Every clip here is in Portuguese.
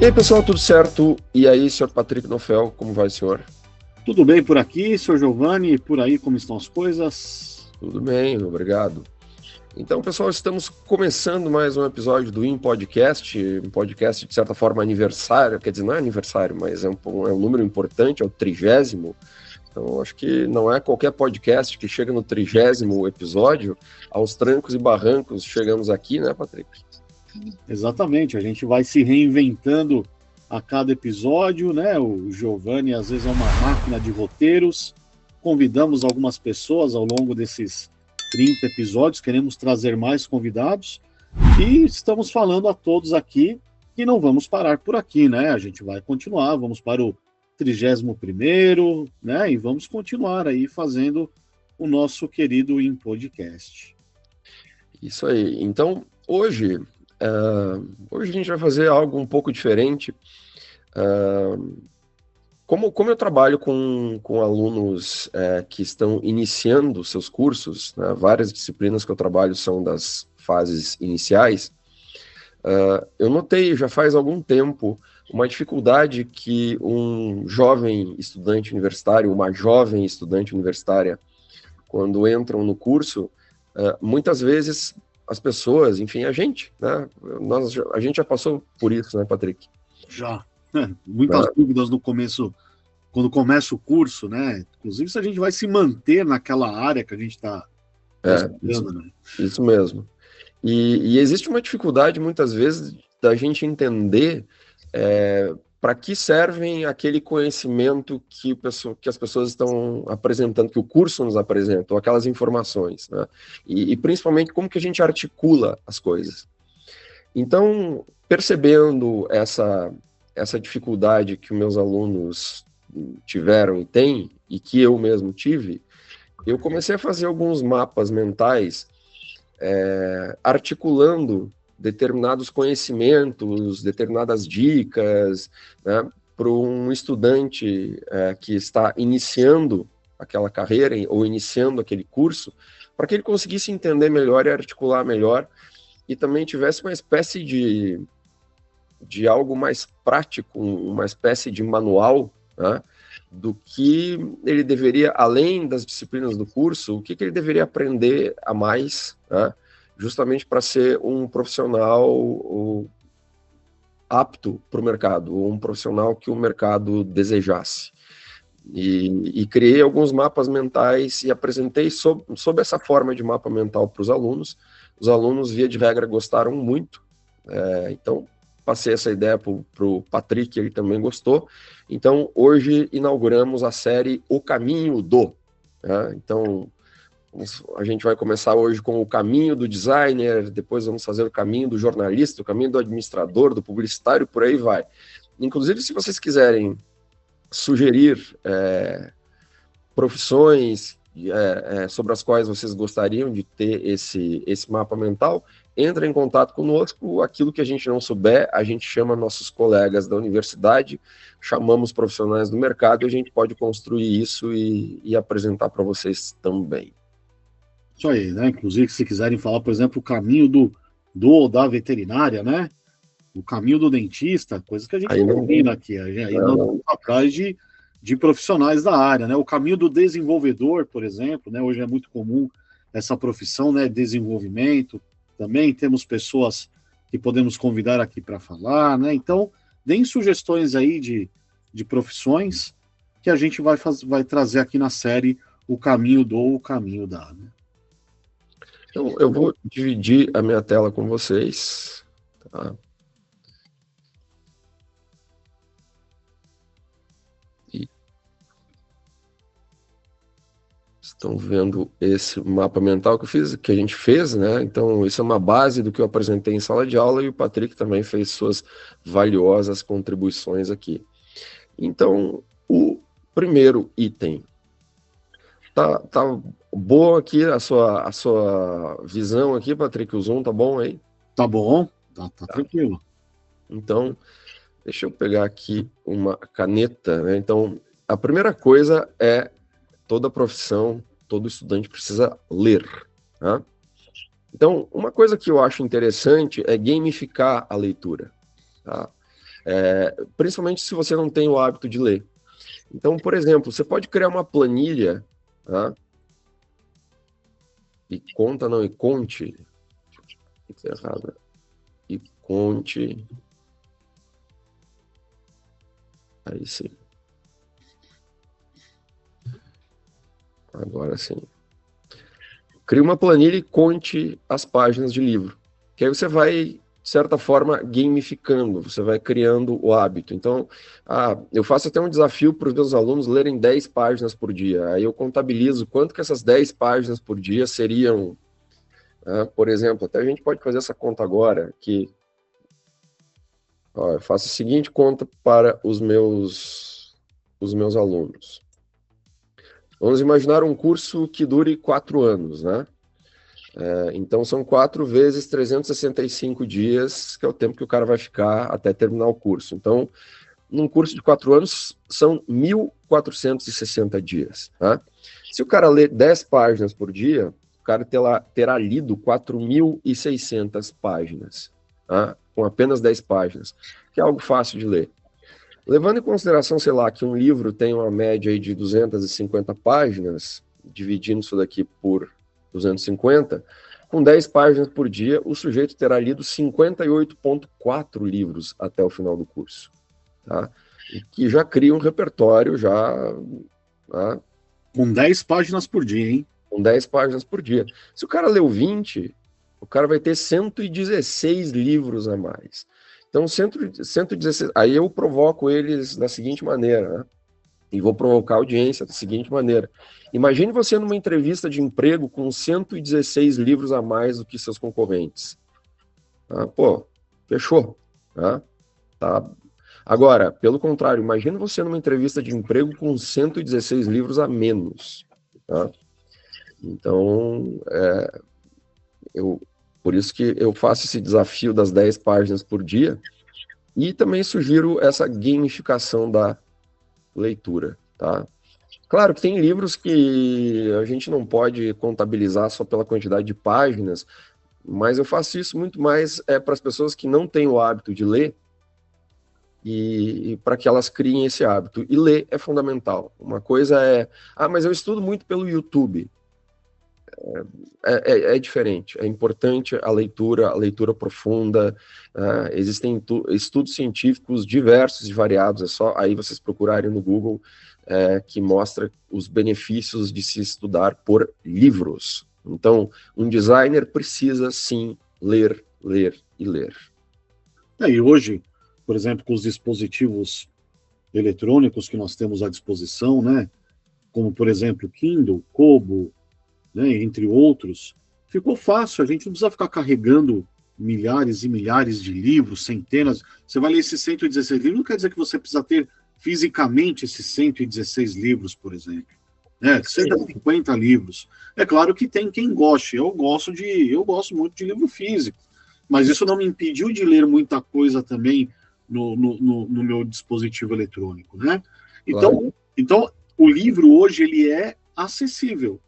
E aí, pessoal, tudo certo? E aí, senhor Patrick Nofel, como vai, senhor? Tudo bem por aqui, senhor Giovanni? Por aí, como estão as coisas? Tudo bem, obrigado. Então, pessoal, estamos começando mais um episódio do podcast, um podcast de certa forma aniversário, quer dizer, não é aniversário, mas é um número importante, é o 30º. Então, acho que não é qualquer podcast que chega no 30º episódio, aos trancos e barrancos chegamos aqui, né, Patrick? Exatamente, a gente vai se reinventando a cada episódio, né? O Giovanni às vezes é uma máquina de roteiros. Convidamos algumas pessoas ao longo desses 30 episódios, queremos trazer mais convidados e estamos falando a todos aqui que não vamos parar por aqui, né? A gente vai continuar, vamos para o 31º, né? E vamos continuar aí fazendo o nosso querido podcast. Isso aí. Então, hoje a gente vai fazer algo um pouco diferente. Como eu trabalho com alunos que estão iniciando seus cursos, né, várias disciplinas que eu trabalho são das fases iniciais, eu notei já faz algum tempo uma dificuldade que um jovem estudante universitário, uma jovem estudante universitária, quando entram no curso, muitas vezes as pessoas, enfim, a gente, né, a gente já passou por isso, né, Patrick? Já. Muitas dúvidas no começo, quando começa o curso, né? Inclusive se a gente vai se manter naquela área que a gente está estudando, né? Isso mesmo. E existe uma dificuldade, muitas vezes, da gente entender para que servem aquele conhecimento que as pessoas estão apresentando, que o curso nos apresenta, ou aquelas informações, né? E principalmente como que a gente articula as coisas. Então, percebendo essa dificuldade que meus alunos tiveram e têm, e que eu mesmo tive, eu comecei a fazer alguns mapas mentais articulando determinados conhecimentos, determinadas dicas, né, para um estudante que está iniciando aquela carreira ou iniciando aquele curso, para que ele conseguisse entender melhor e articular melhor e também tivesse uma espécie de algo mais prático, uma espécie de manual, né, do que ele deveria, além das disciplinas do curso, o que ele deveria aprender a mais, né, justamente para ser um profissional apto para o mercado, ou um profissional que o mercado desejasse. E criei alguns mapas mentais e apresentei sob essa forma de mapa mental para os alunos. Os alunos, via de regra, gostaram muito. Então, passei essa ideia para o Patrick, ele também gostou. Então, hoje inauguramos a série O Caminho do. Né? Então, a gente vai começar hoje com o caminho do designer, depois vamos fazer o caminho do jornalista, o caminho do administrador, do publicitário, por aí vai. Inclusive, se vocês quiserem sugerir profissões sobre as quais vocês gostariam de ter esse mapa mental, entre em contato conosco. Aquilo que a gente não souber, a gente chama nossos colegas da universidade, chamamos profissionais do mercado e a gente pode construir isso e apresentar para vocês também. Isso aí, né? Inclusive, se quiserem falar, por exemplo, o caminho do ou da veterinária, né? O caminho do dentista, coisa que a gente não domina aqui. Aí nós estamos atrás de profissionais da área, né? O caminho do desenvolvedor, por exemplo, né? Hoje é muito comum essa profissão, né? Desenvolvimento. Também temos pessoas que podemos convidar aqui para falar, né? Então, deem sugestões aí de profissões que a gente vai trazer aqui na série O Caminho do ou o Caminho da, né? Então, eu vou dividir a minha tela com vocês, tá? Estão vendo esse mapa mental que a gente fez, né? Então, isso é uma base do que eu apresentei em sala de aula e o Patrick também fez suas valiosas contribuições aqui. Então, o primeiro item. Tá boa aqui a sua visão aqui, Patrick? O zoom tá bom aí? Tá bom, tá tranquilo. Então, deixa eu pegar aqui uma caneta, né? Então, a primeira coisa é toda profissão, todo estudante precisa ler, tá? Então, uma coisa que eu acho interessante é gamificar a leitura, tá? principalmente se você não tem o hábito de ler. Então, por exemplo, você pode criar uma planilha, tá? E conta, não, e conte. Isso é errado. E conte. Aí sim. Agora sim. Crie uma planilha e conte as páginas de livro. Que aí você vai, de certa forma, gamificando, você vai criando o hábito. Então, eu faço até um desafio para os meus alunos lerem 10 páginas por dia. Aí eu contabilizo quanto que essas 10 páginas por dia seriam. Por exemplo, até a gente pode fazer essa conta agora, que eu faço a seguinte conta para os meus alunos. Vamos imaginar um curso que dure 4 anos, né? Então, são 4 vezes 365 dias, que é o tempo que o cara vai ficar até terminar o curso. Então, num curso de 4 anos, são 1.460 dias. Tá? Se o cara ler 10 páginas por dia, o cara terá lido 4.600 páginas, tá? Com apenas 10 páginas, que é algo fácil de ler. Levando em consideração, sei lá, que um livro tem uma média aí de 250 páginas, dividindo isso daqui por 250, com 10 páginas por dia, o sujeito terá lido 58,4 livros até o final do curso. Tá? Que já cria um repertório, tá? Com 10 páginas por dia, hein? Com 10 páginas por dia. Se o cara leu 20, o cara vai ter 116 livros a mais. Então, 116. Aí eu provoco eles da seguinte maneira, né? E vou provocar a audiência da seguinte maneira. Imagine você numa entrevista de emprego com 116 livros a mais do que seus concorrentes. Pô, fechou. Tá? Agora, pelo contrário, imagine você numa entrevista de emprego com 116 livros a menos. Tá? Então, por isso que eu faço esse desafio das 10 páginas por dia e também sugiro essa gamificação da leitura, tá? Claro que tem livros que a gente não pode contabilizar só pela quantidade de páginas, mas eu faço isso muito mais para as pessoas que não têm o hábito de ler e para que elas criem esse hábito. E ler é fundamental. Uma coisa mas eu estudo muito pelo YouTube. É diferente, é importante a leitura profunda, existem estudos científicos diversos e variados, é só aí vocês procurarem no Google, que mostra os benefícios de se estudar por livros. Então, um designer precisa sim ler, ler e ler. E hoje, por exemplo, com os dispositivos eletrônicos que nós temos à disposição, né, como por exemplo Kindle, Kobo, né, entre outros, ficou fácil, a gente não precisa ficar carregando milhares e milhares de livros, centenas. Você vai ler esses 116 livros, não quer dizer que você precisa ter fisicamente esses 116 livros, por exemplo. 150 livros. É claro que tem quem goste, eu gosto muito de livro físico, mas isso não me impediu de ler muita coisa também no meu dispositivo eletrônico, né? Então, o livro hoje, ele é acessível,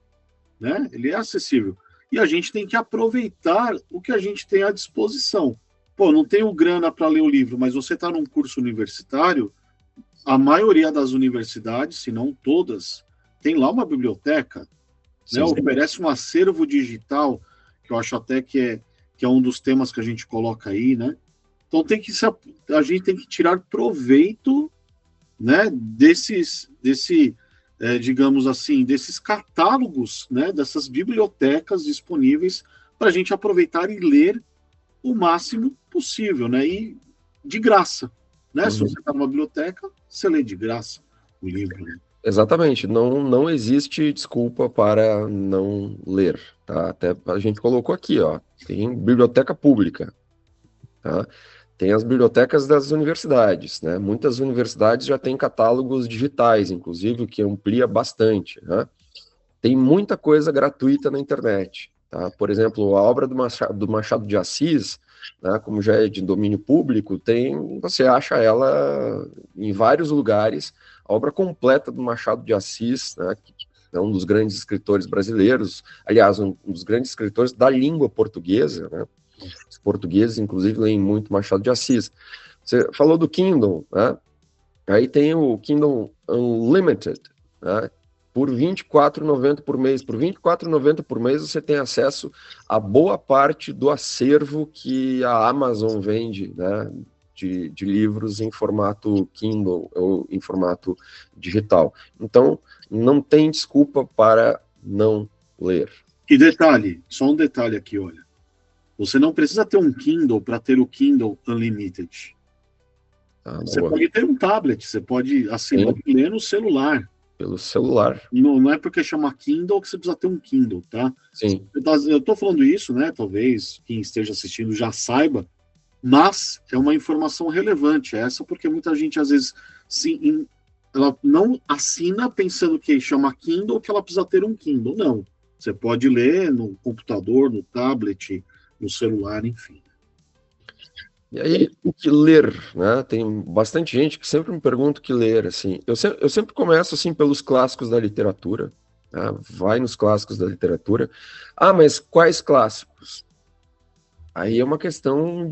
né? Ele é acessível. E a gente tem que aproveitar o que a gente tem à disposição. Pô, não tenho grana para ler o livro, mas você está num curso universitário, a maioria das universidades, se não todas, tem lá uma biblioteca, né? Oferece um acervo digital, que eu acho até que é um dos temas que a gente coloca aí, né? Então a gente tem que tirar proveito, né, digamos assim, desses catálogos, né, dessas bibliotecas disponíveis para a gente aproveitar e ler o máximo possível, né, e de graça, né? Se você está numa biblioteca, você lê de graça o livro. Né? Exatamente, não existe desculpa para não ler, tá? Até a gente colocou aqui, ó, tem biblioteca pública, tá? Tem as bibliotecas das universidades, né? Muitas universidades já têm catálogos digitais, inclusive, o que amplia bastante, né? Tem muita coisa gratuita na internet, tá? Por exemplo, a obra do Machado de Assis, né, como já é de domínio público, você acha ela em vários lugares, a obra completa do Machado de Assis, né, que é um dos grandes escritores brasileiros, aliás, um dos grandes escritores da língua portuguesa, né? Os portugueses, inclusive, leem muito Machado de Assis. Você falou do Kindle, né? Aí tem o Kindle Unlimited, né? Por R$ 24,90 por mês. Por R$ 24,90 por mês você tem acesso a boa parte do acervo que a Amazon vende, né? De livros em formato Kindle ou em formato digital. Então, não tem desculpa para não ler. E detalhe, só um detalhe aqui, olha. Você não precisa ter um Kindle para ter o Kindle Unlimited. Você pode ter um tablet, você pode assinar e ler no celular. Pelo celular. Não é porque chama Kindle que você precisa ter um Kindle, tá? Sim. Eu estou falando isso, né? Talvez quem esteja assistindo já saiba, mas é uma informação relevante essa, porque muita gente às vezes ela não assina pensando que chama Kindle que ela precisa ter um Kindle. Não. Você pode ler no computador, no tablet, no celular, enfim. E aí, o que ler, né? Tem bastante gente que sempre me pergunta o que ler, assim. Eu sempre começo, assim, pelos clássicos da literatura, né? Vai nos clássicos da literatura. Ah, mas quais clássicos? Aí é uma questão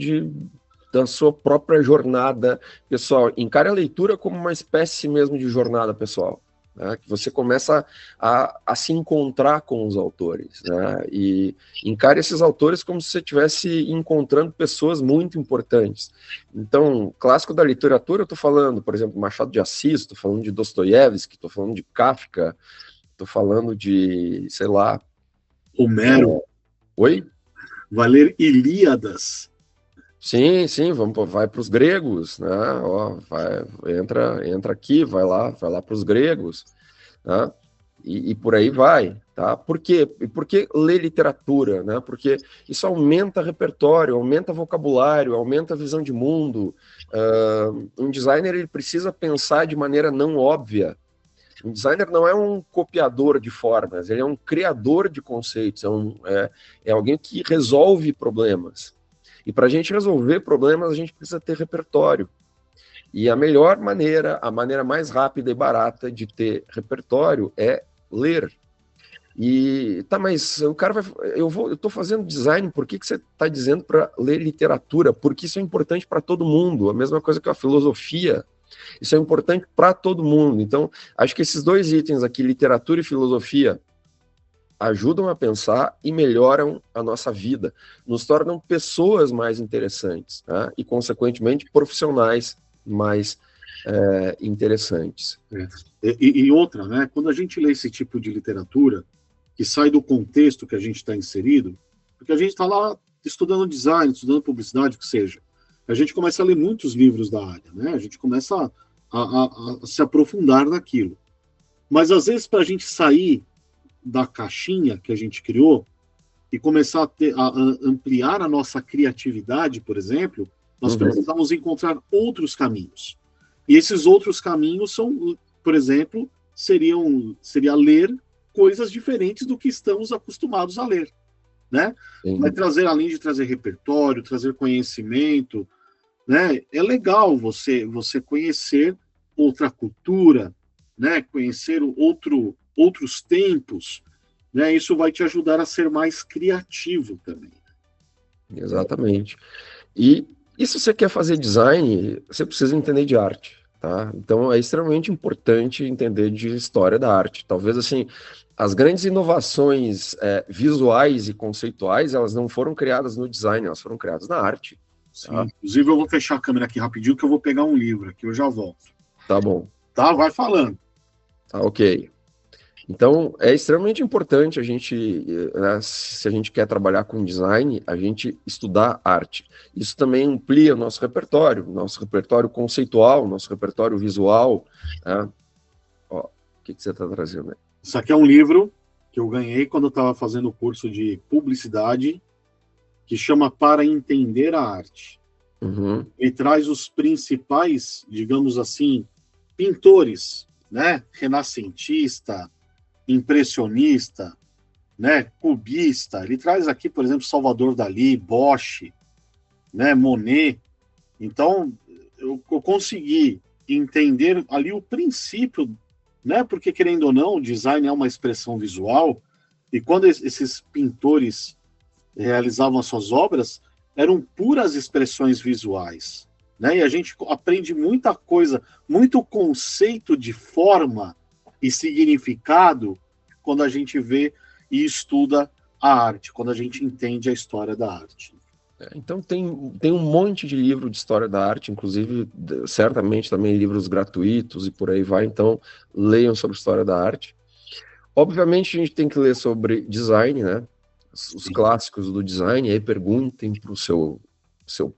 da sua própria jornada pessoal. Encare a leitura como uma espécie mesmo de jornada pessoal. Né, que você começa a se encontrar com os autores, né, e encare esses autores como se você estivesse encontrando pessoas muito importantes. Então, clássico da literatura, eu estou falando, por exemplo, Machado de Assis, estou falando de Dostoiévski, estou falando de Kafka, estou falando de, sei lá... Homero. Oi? Vai ler Ilíadas. Sim, vai para os gregos, né? Ó, entra aqui, vai lá para os gregos, né? E por aí vai, tá? Por quê? Por que ler literatura, né? Porque isso aumenta repertório, aumenta vocabulário, aumenta a visão de mundo. Um designer ele precisa pensar de maneira não óbvia. Um designer não é um copiador de formas, ele é um criador de conceitos, é alguém que resolve problemas. E para a gente resolver problemas, a gente precisa ter repertório. E a melhor maneira, a maneira mais rápida e barata de ter repertório é ler. E tá, mas o cara vai. Eu estou fazendo design, por que você está dizendo para ler literatura? Porque isso é importante para todo mundo. A mesma coisa que a filosofia. Isso é importante para todo mundo. Então, acho que esses dois itens aqui, literatura e filosofia, ajudam a pensar e melhoram a nossa vida, nos tornam pessoas mais interessantes, né? E, consequentemente, profissionais mais interessantes. E outra, né? Quando a gente lê esse tipo de literatura, que sai do contexto que a gente está inserido, porque a gente está lá estudando design, estudando publicidade, o que seja, a gente começa a ler muitos livros da área, né? A gente começa a se aprofundar naquilo. Mas, às vezes, para a gente sair da caixinha que a gente criou e começar a ampliar a nossa criatividade, por exemplo, nós precisamos encontrar outros caminhos. E esses outros caminhos são, por exemplo, seria ler coisas diferentes do que estamos acostumados a ler, né? Vai trazer, além de trazer repertório, trazer conhecimento, né? É legal você conhecer outra cultura, né? Conhecer outros tempos, né? Isso vai te ajudar a ser mais criativo também. Exatamente. E se você quer fazer design, você precisa entender de arte, tá? Então é extremamente importante entender de história da arte. Talvez, assim, as grandes inovações visuais e conceituais, elas não foram criadas no design, elas foram criadas na arte. Sim, tá? Inclusive eu vou fechar a câmera aqui rapidinho, que eu vou pegar um livro aqui, eu já volto. Tá bom. Tá, vai falando. Tá, ok. Então, é extremamente importante a gente, né, se a gente quer trabalhar com design, a gente estudar arte. Isso também amplia o nosso repertório conceitual, nosso repertório visual. Né? Ó, o que você está trazendo aí? Isso aqui é um livro que eu ganhei quando eu estava fazendo o curso de publicidade, que chama Para Entender a Arte. Ele traz os principais, digamos assim, pintores, né? Renascentista, impressionista, né, cubista. Ele traz aqui, por exemplo, Salvador Dalí, Bosch, né, Monet. Então, eu consegui entender ali o princípio, né, porque, querendo ou não, o design é uma expressão visual, e quando esses pintores realizavam as suas obras, eram puras expressões visuais, né? E a gente aprende muita coisa, muito conceito de forma e significado quando a gente vê e estuda a arte, quando a gente entende a história da arte. Então tem um monte de livro de história da arte, inclusive certamente também livros gratuitos e por aí vai, então leiam sobre história da arte. Obviamente a gente tem que ler sobre design, né? Os clássicos do design, e aí perguntem para o seu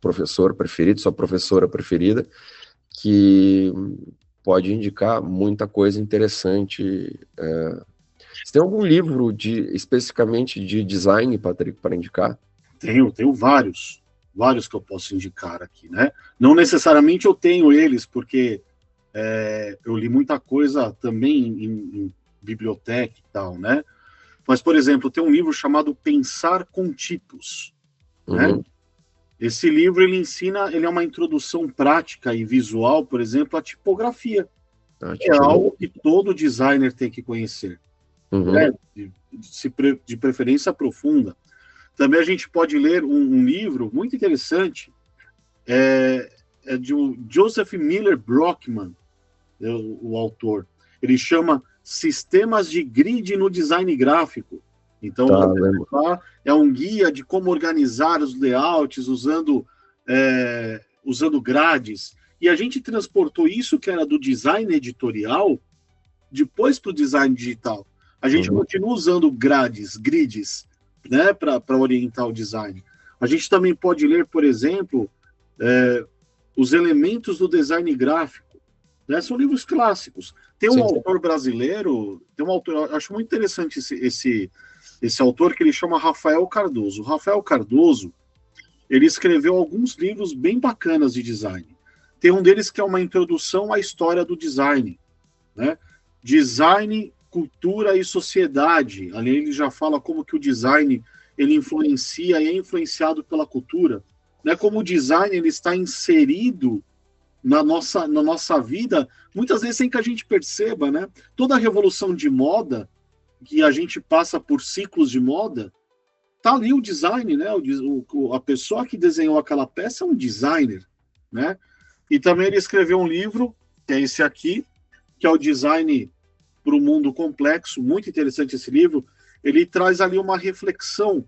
professor preferido, sua professora preferida, que pode indicar muita coisa interessante. Você tem algum livro especificamente de design, Patrick, para indicar? Tenho vários que eu posso indicar aqui, né? Não necessariamente eu tenho eles, porque eu li muita coisa também em biblioteca e tal, né? Mas, por exemplo, tem um livro chamado Pensar com Tipos, né? Esse livro, ele é uma introdução prática e visual, por exemplo, à tipografia. É algo que todo designer tem que conhecer, né? De preferência profunda. Também a gente pode ler um livro muito interessante, de Joseph Miller Brockman, o autor. Ele chama Sistemas de Grid no Design Gráfico. Então, é um guia de como organizar os layouts usando grades. E a gente transportou isso, que era do design editorial, depois para o design digital. A gente continua usando grids, né, para orientar o design. A gente também pode ler, por exemplo, os elementos do design gráfico, né? São livros clássicos. Tem um autor brasileiro, eu acho muito interessante esse autor, que ele chama Rafael Cardoso. O Rafael Cardoso, ele escreveu alguns livros bem bacanas de design. Tem um deles que é uma introdução à história do design, né? Design, cultura e sociedade. Ali ele já fala como que o design ele influencia e é influenciado pela cultura, né? Como o design ele está inserido na nossa vida, muitas vezes sem que a gente perceba, né? Toda a revolução de moda, que a gente passa por ciclos de moda, tá ali o design, né? A pessoa que desenhou aquela peça é um designer, né? E também ele escreveu um livro, que é esse aqui, que é o Design para o Mundo Complexo. Muito interessante esse livro. Ele traz ali uma reflexão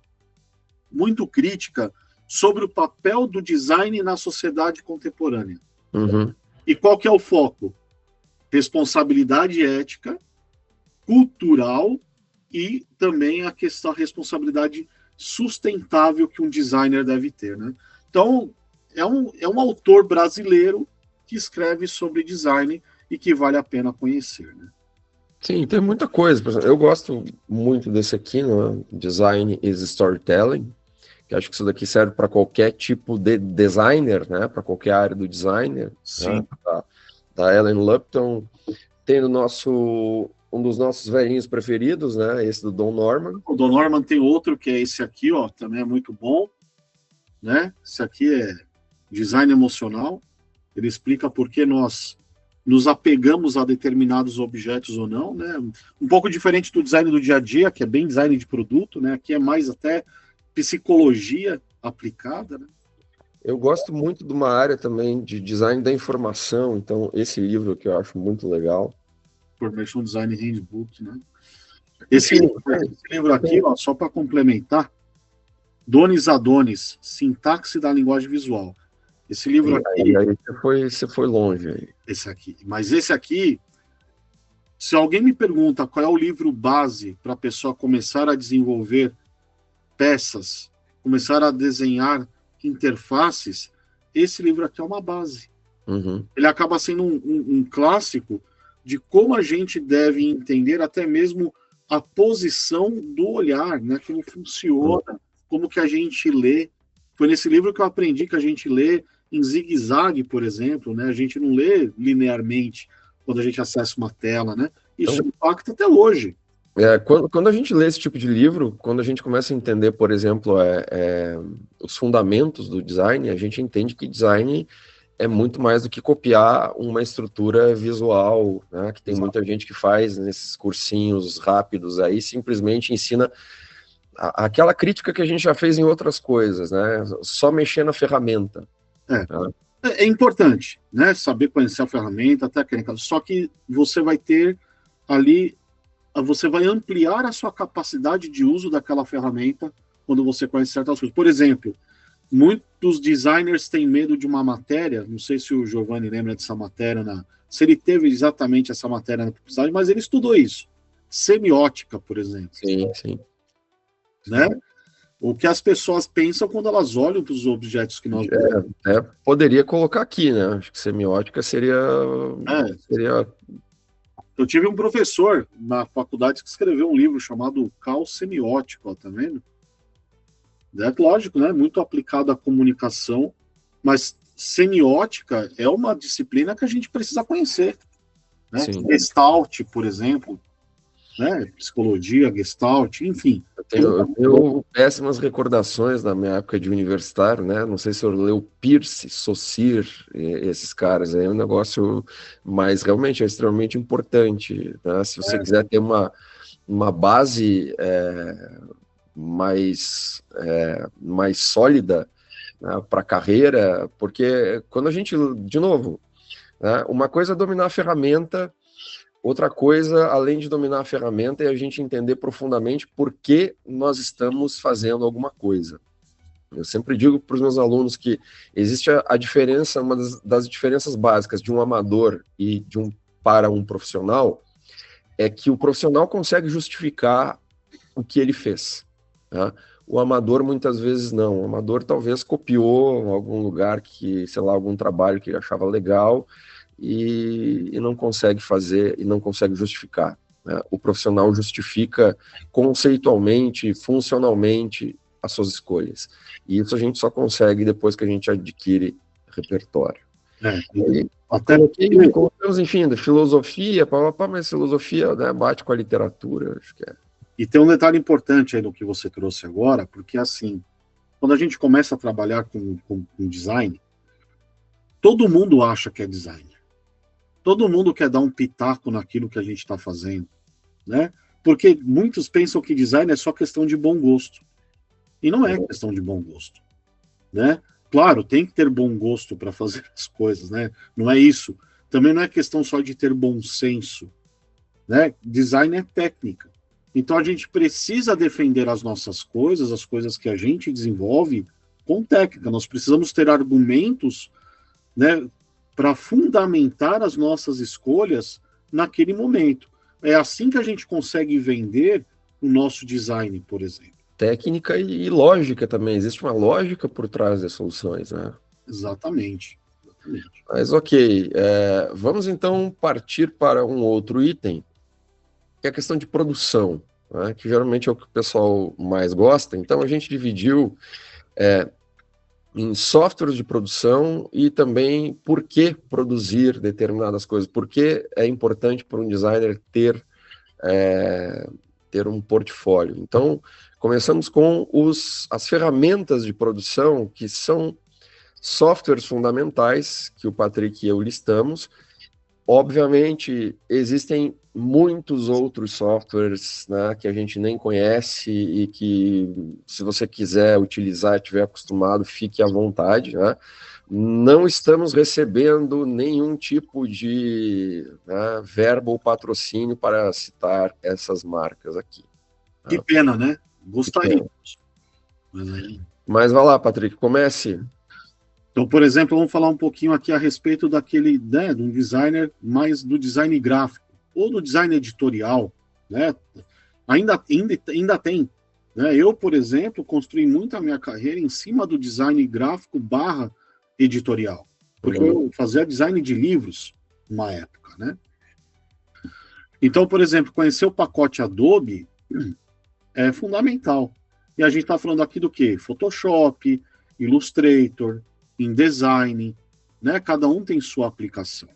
muito crítica sobre o papel do design na sociedade contemporânea. E qual que é o foco? Responsabilidade ética, cultural e também a questão da responsabilidade sustentável que um designer deve ter, né? Então, é um autor brasileiro que escreve sobre design e que vale a pena conhecer, né? Sim, tem muita coisa. Por exemplo, eu gosto muito desse aqui, né? Design is Storytelling, que acho que isso daqui serve para qualquer tipo de designer, né? Para qualquer área do designer. Sim. Né? Da Ellen Lupton. Tem um dos nossos velhinhos preferidos, né? Esse do Don Norman. O Don Norman tem outro que é esse aqui, ó, também é muito bom, né? Esse aqui é Design Emocional. Ele explica por que nós nos apegamos a determinados objetos ou não, né? Um pouco diferente do design do dia a dia, que é bem design de produto, né? Aqui é mais até psicologia aplicada, né? Eu gosto muito de uma área também de design da informação, então esse livro que eu acho muito legal. Information Design Handbook, né? Esse livro aqui, ó, só para complementar, Donis Adonis, Sintaxe da Linguagem Visual. Esse livro aqui... Aí você foi longe. Aí. Esse aqui. Mas esse aqui, se alguém me pergunta qual é o livro base para a pessoa começar a desenvolver peças, começar a desenhar interfaces, esse livro aqui é uma base. Ele acaba sendo um clássico de como a gente deve entender até mesmo a posição do olhar, né? Como funciona, como que a gente lê. Foi nesse livro que eu aprendi que a gente lê em zigue-zague, por exemplo, né? A gente não lê linearmente quando a gente acessa uma tela, né? Isso impacta até hoje. Quando a gente lê esse tipo de livro, quando a gente começa a entender, por exemplo, os fundamentos do design, a gente entende que design é muito mais do que copiar uma estrutura visual, né? Que tem muita gente que faz nesses cursinhos rápidos aí, simplesmente ensina aquela crítica que a gente já fez em outras coisas, né? Só mexer na ferramenta. Tá? É importante, né? Saber conhecer a ferramenta, a técnica, só que você vai ter ali, você vai ampliar a sua capacidade de uso daquela ferramenta quando você conhece certas coisas. Por exemplo, muitos designers têm medo de uma matéria, não sei se o Giovanni lembra dessa matéria, se ele teve exatamente essa matéria na publicidade, mas ele estudou isso. Semiótica, por exemplo. Sim, sim. Né? O que as pessoas pensam quando elas olham para os objetos que nós vemos. Poderia colocar aqui, né? Acho que semiótica seria. Eu tive um professor na faculdade que escreveu um livro chamado Caos Semiótico, tá vendo? É lógico, né? Muito aplicado à comunicação, mas semiótica é uma disciplina que a gente precisa conhecer. Né? Gestalt, por exemplo, né? Psicologia, Gestalt, enfim. Eu tenho péssimas recordações da minha época de universitário, né? Não sei se eu leu Peirce, Saussure, esses caras aí, é um negócio, mas realmente é extremamente importante, né? Se você quiser ter uma base mais sólida, né, para a carreira, porque quando a gente, de novo, né, uma coisa é dominar a ferramenta. Outra coisa, além de dominar a ferramenta, é a gente entender profundamente por que nós estamos fazendo alguma coisa. Eu sempre digo para os meus alunos que existe a diferença, uma das diferenças básicas de um amador e para um profissional, é que o profissional consegue justificar o que ele fez. Né? O amador muitas vezes não. O amador talvez copiou em algum lugar algum trabalho que ele achava legal, e não consegue fazer, e não consegue justificar. Né? O profissional justifica conceitualmente, funcionalmente as suas escolhas. E isso a gente só consegue depois que a gente adquire repertório. Colocamos, enfim, filosofia, mas filosofia, né, bate com a literatura, acho que é. E tem um detalhe importante aí no que você trouxe agora, porque assim, quando a gente começa a trabalhar com design, todo mundo acha que é designer. Todo mundo quer dar um pitaco naquilo que a gente está fazendo, né? Porque muitos pensam que design é só questão de bom gosto. E não é questão de bom gosto, né? Claro, tem que ter bom gosto para fazer as coisas, né? Não é isso. Também não é questão só de ter bom senso, né? Design é técnica. Então a gente precisa defender as nossas coisas, as coisas que a gente desenvolve com técnica. Nós precisamos ter argumentos, né, para fundamentar as nossas escolhas naquele momento. É assim que a gente consegue vender o nosso design, por exemplo. Técnica e lógica também. Existe uma lógica por trás das soluções, né? Exatamente. Mas ok, vamos então partir para um outro item, que é a questão de produção, né? Que geralmente é o que o pessoal mais gosta. Então a gente dividiu em softwares de produção e também por que produzir determinadas coisas, por que é importante para um designer ter um portfólio. Então, começamos com as ferramentas de produção, que são softwares fundamentais, que o Patrick e eu listamos. Obviamente, existem muitos outros softwares, né, que a gente nem conhece e que, se você quiser utilizar, estiver acostumado, fique à vontade, né? Não estamos recebendo nenhum tipo de, né, verba ou patrocínio para citar essas marcas aqui. Que pena, né? Gostaria. Mas vai lá, Patrick, comece. Então, por exemplo, vamos falar um pouquinho aqui a respeito daquele, né, de um designer mais do design gráfico ou do design editorial, né? Ainda tem, né? Eu, por exemplo, construí muito a minha carreira em cima do design gráfico / editorial, porque eu fazia design de livros uma época, né? Então, por exemplo, conhecer o pacote Adobe é fundamental. E a gente está falando aqui do quê? Photoshop, Illustrator, InDesign, né? Cada um tem sua aplicação.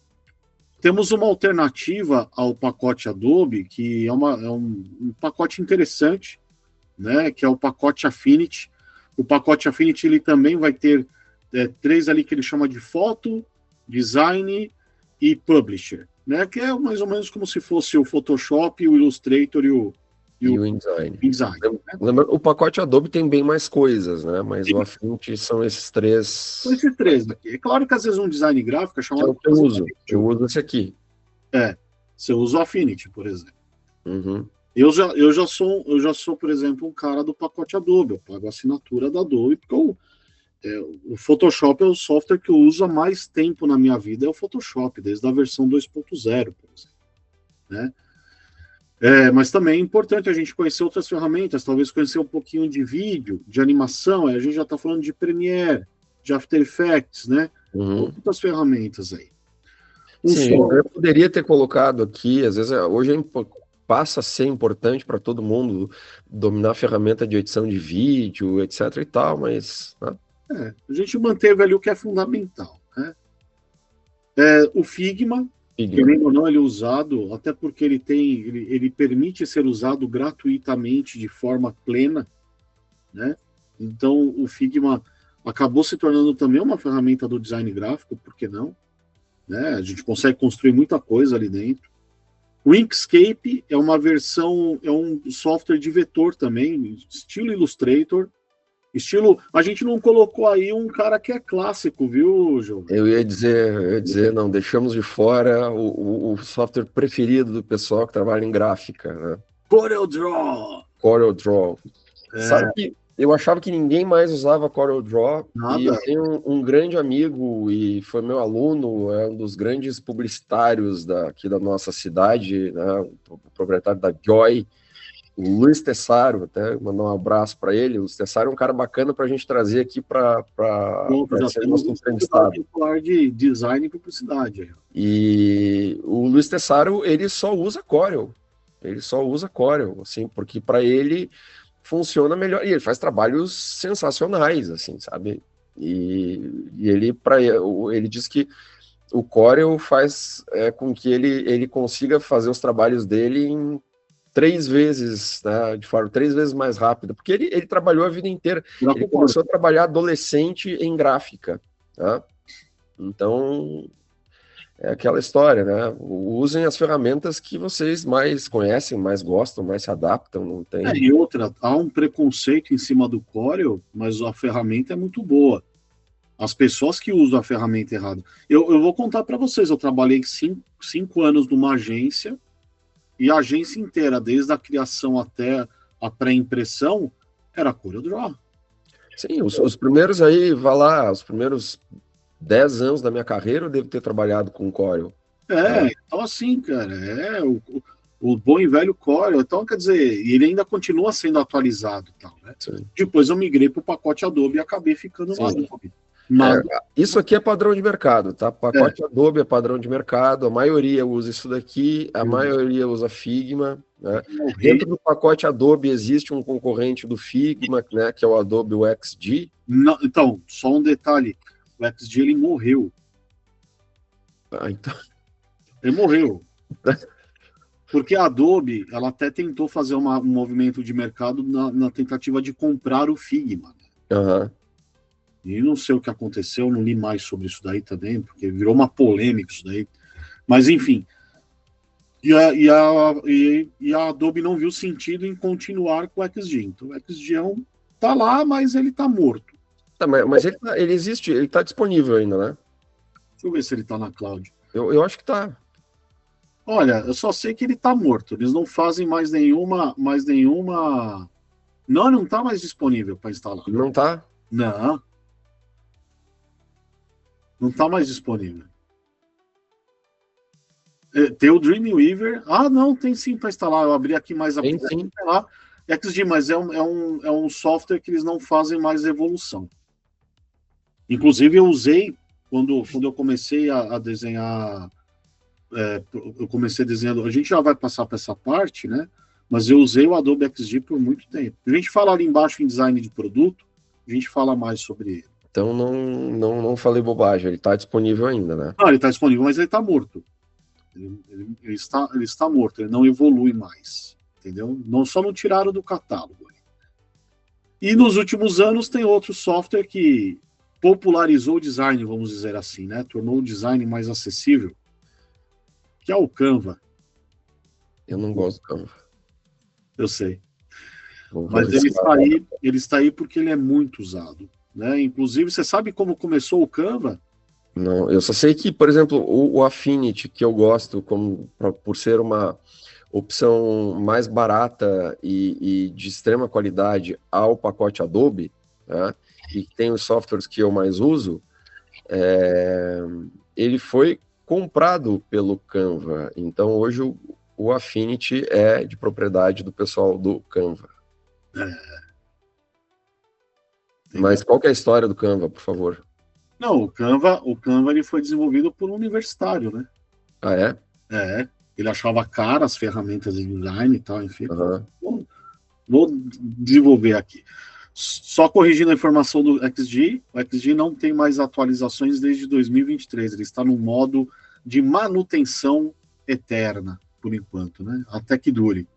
Temos uma alternativa ao pacote Adobe, que é um pacote interessante, né? Que é o pacote Affinity. O pacote Affinity ele também vai ter 3 ali que ele chama de foto, design e publisher, né? Que é mais ou menos como se fosse o Photoshop, o Illustrator e o InDesign. InDesign, né? Lembra, o pacote Adobe tem bem mais coisas, né? Mas o Affinity são esses três. São esses três aqui. É claro que às vezes um design gráfico é chamado... Que eu uso. Eu uso esse aqui. Você usa o Affinity, por exemplo. Uhum. Eu já sou, por exemplo, um cara do pacote Adobe. Eu pago a assinatura da Adobe, porque o Photoshop é o software que eu uso há mais tempo na minha vida, é o Photoshop, desde a versão 2.0, por exemplo. Né? Mas também é importante a gente conhecer outras ferramentas, talvez conhecer um pouquinho de vídeo, de animação, a gente já está falando de Premiere, de After Effects, né? Outras ferramentas aí. Sim, eu poderia ter colocado aqui, às vezes, hoje passa a ser importante para todo mundo dominar a ferramenta de edição de vídeo, etc e tal, mas... Né? A gente manteve ali o que é fundamental, né? O Figma, querendo ou não, ele é usado, até porque ele permite ser usado gratuitamente de forma plena, né? Então, o Figma acabou se tornando também uma ferramenta do design gráfico, por que não? Né? A gente consegue construir muita coisa ali dentro. O Inkscape é uma versão, é um software de vetor também, estilo Illustrator. A gente não colocou aí um cara que é clássico, viu, João? Eu ia dizer, não, deixamos de fora o software preferido do pessoal que trabalha em gráfica, né? CorelDRAW. Sabe que eu achava que ninguém mais usava CorelDRAW. Nada. E eu tenho um grande amigo e foi meu aluno, é um dos grandes publicitários aqui da nossa cidade, né? O proprietário da Joy, o Luiz Tessaro, até mandar um abraço para ele. O Luiz Tessaro é um cara bacana para a gente trazer aqui para ser nosso entrevistado. Falar de design e publicidade. E o Luiz Tessaro, ele só usa Corel. Ele só usa Corel, assim, porque para ele funciona melhor. E ele faz trabalhos sensacionais, assim, sabe? E ele diz que o Corel faz com que ele consiga fazer os trabalhos dele em 3 vezes, né, de forma 3 vezes mais rápida, porque ele trabalhou a vida inteira. Ele começou a trabalhar adolescente em gráfica, tá? Então, é aquela história, né? Usem as ferramentas que vocês mais conhecem, mais gostam, mais se adaptam, não tem... E outra, há um preconceito em cima do Corel, mas a ferramenta é muito boa. As pessoas que usam a ferramenta errada. Eu vou contar para vocês, eu trabalhei 5 anos numa agência, e a agência inteira, desde a criação até a pré-impressão, era CorelDRAW. Sim, os primeiros aí, vai lá, os primeiros 10 anos da minha carreira eu devo ter trabalhado com Corel. Então assim, cara, o bom e velho Corel, então quer dizer, ele ainda continua sendo atualizado, tal, né? Depois eu migrei para o pacote Adobe e acabei ficando no Adobe. Isso aqui é padrão de mercado, tá? Pacote Adobe é padrão de mercado, a maioria usa isso daqui, a maioria usa Figma, né? Dentro do pacote Adobe existe um concorrente do Figma, né, que é o Adobe XD. Não, então, só um detalhe, o XD ele morreu. Então... Ele morreu. Porque a Adobe, ela até tentou fazer um movimento de mercado na tentativa de comprar o Figma. E não sei o que aconteceu, não li mais sobre isso daí também, porque virou uma polêmica isso daí. Mas, enfim. E a Adobe não viu sentido em continuar com o XD. Então, o XD tá lá, mas ele tá morto. Mas ele existe, ele tá disponível ainda, né? Deixa eu ver se ele tá na cloud. Eu acho que tá. Olha, eu só sei que ele tá morto. Eles não fazem mais nenhuma... Não tá mais disponível para instalar. Não tá? Não. Não está mais disponível. Tem o Dreamweaver. Não, tem sim para instalar. Eu abri aqui mais a lá. XD, mas é um software que eles não fazem mais evolução. Inclusive, eu usei quando eu comecei a desenhar. Eu comecei desenhando. A gente já vai passar para essa parte, né? Mas eu usei o Adobe XD por muito tempo. A gente fala ali embaixo em design de produto, a gente fala mais sobre ele. Então não falei bobagem, ele está disponível ainda, né? Ele está disponível, mas ele está morto. Ele está morto, ele não evolui mais. Entendeu? Só não tiraram do catálogo. E nos últimos anos tem outro software que popularizou o design, vamos dizer assim, né? Tornou o design mais acessível, que é o Canva. Eu não gosto do Canva. Eu sei. Mas ele está aí porque ele é muito usado, né? Inclusive, você sabe como começou o Canva? Não, eu só sei que, por exemplo, o Affinity, que eu gosto por ser uma opção mais barata e de extrema qualidade ao pacote Adobe, né, e tem os softwares que eu mais uso, ele foi comprado pelo Canva. Então, hoje, o Affinity é de propriedade do pessoal do Canva. Mas qual que é a história do Canva, por favor? Não, o Canva ele foi desenvolvido por um universitário, né? Ah, é? É, ele achava caras as ferramentas de design e tal, enfim. Uhum. Vou desenvolver aqui. Só corrigindo a informação do XG, o XG não tem mais atualizações desde 2023. Ele está no modo de manutenção eterna, por enquanto, né? Até que dure.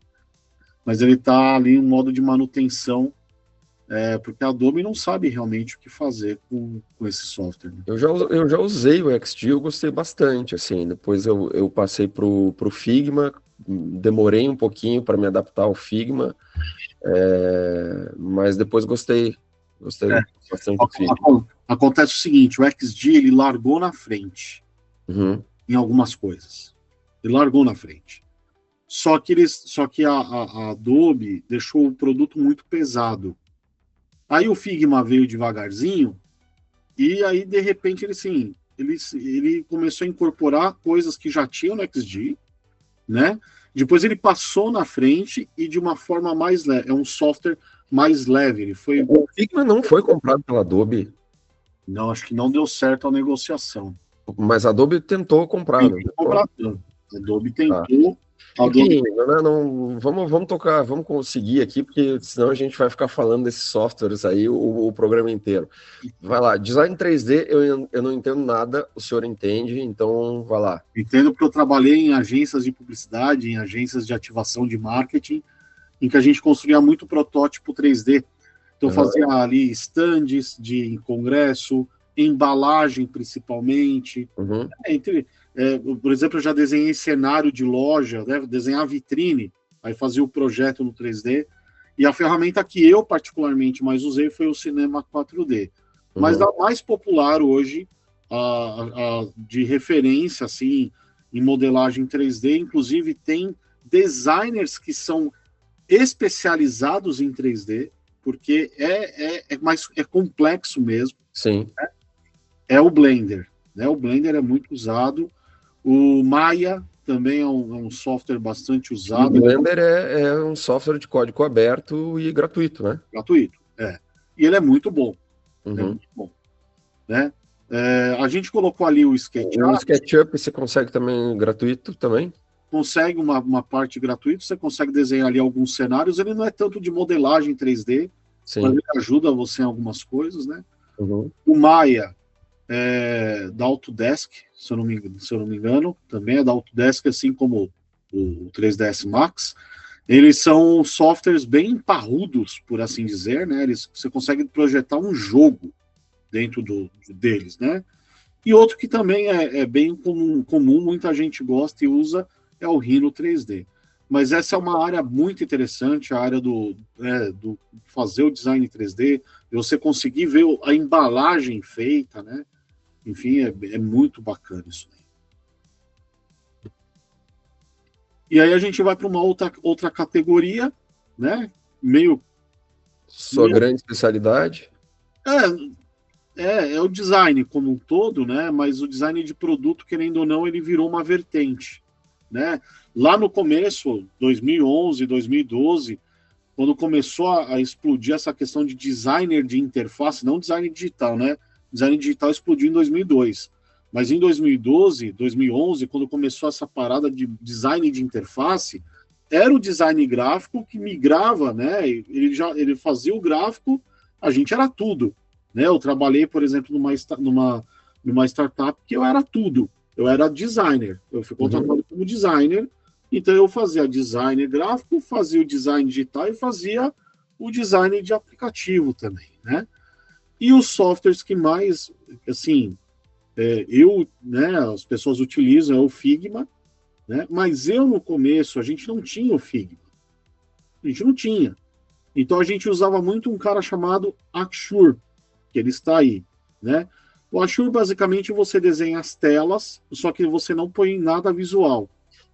Mas ele está ali em modo de manutenção, porque a Adobe não sabe realmente o que fazer com esse software. Né? Eu já usei o XD, eu gostei bastante, assim, depois eu passei pro Figma, demorei um pouquinho para me adaptar ao Figma, mas depois gostei bastante do Figma. Acontece o seguinte, o XD ele largou na frente em algumas coisas, ele largou na frente, só que a Adobe deixou o produto muito pesado. Aí o Figma veio devagarzinho, e aí, de repente, ele começou a incorporar coisas que já tinham no XD, né? Depois ele passou na frente e de uma forma mais leve. É um software mais leve. O Figma não foi comprado pela Adobe? Não, acho que não deu certo a negociação. Mas a Adobe tentou comprar. A Adobe tentou. Enfim, vamos tocar, vamos conseguir aqui, porque senão a gente vai ficar falando desses softwares aí o programa inteiro. Vai lá, design 3D, eu não entendo nada, o senhor entende, então vai lá. Entendo porque eu trabalhei em agências de publicidade, em agências de ativação de marketing, em que a gente construía muito protótipo 3D. Então fazia ali stands de congresso, embalagem principalmente, por exemplo, eu já desenhei cenário de loja, né? Desenhar vitrine, aí fazia o projeto no 3D, e a ferramenta que eu particularmente mais usei foi o Cinema 4D. Mas a mais popular hoje, de referência, assim, em modelagem 3D, inclusive tem designers que são especializados em 3D, porque é complexo mesmo. Sim. Né? É o Blender, né? O Blender é muito usado. O Maya também é um software bastante usado. O Blender é um software de código aberto e gratuito, né? Gratuito, E ele é muito bom. É muito bom. Né? A gente colocou ali o SketchUp. O SketchUp você consegue também gratuito também? Consegue uma parte gratuita, você consegue desenhar ali alguns cenários. Ele não é tanto de modelagem 3D, mas ele ajuda você em algumas coisas, né? O Maya da Autodesk, se eu não me engano, também é da Autodesk, assim como o 3ds Max. Eles são softwares bem parrudos, por assim dizer, né? Você consegue projetar um jogo dentro deles, né? E outro que também é bem comum, muita gente gosta e usa, é o Rhino 3D. Mas essa é uma área muito interessante, a área do fazer o design 3D, você conseguir ver a embalagem feita, né? Enfim, é muito bacana isso aí. E aí a gente vai para uma outra categoria, né? Sua grande especialidade? É o design como um todo, né? Mas o design de produto, querendo ou não, ele virou uma vertente, né? Lá no começo, 2011, 2012, quando começou a explodir essa questão de designer de interface, não design digital, né? Design digital explodiu em 2002. Mas em 2012, 2011, quando começou essa parada de design de interface, era o design gráfico que migrava, né? Ele fazia o gráfico, a gente era tudo. Né? Eu trabalhei, por exemplo, numa startup que eu era tudo. Eu era designer. Eu fui contratado como designer. Então, eu fazia design gráfico, fazia o design digital e fazia o design de aplicativo também, né? E os softwares que mais, assim, as pessoas utilizam é o Figma, né? Mas no começo, a gente não tinha o Figma. A gente não tinha. Então a gente usava muito um cara chamado Axure, que ele está aí, né? O Axure, basicamente, você desenha as telas, só que você não põe nada visual.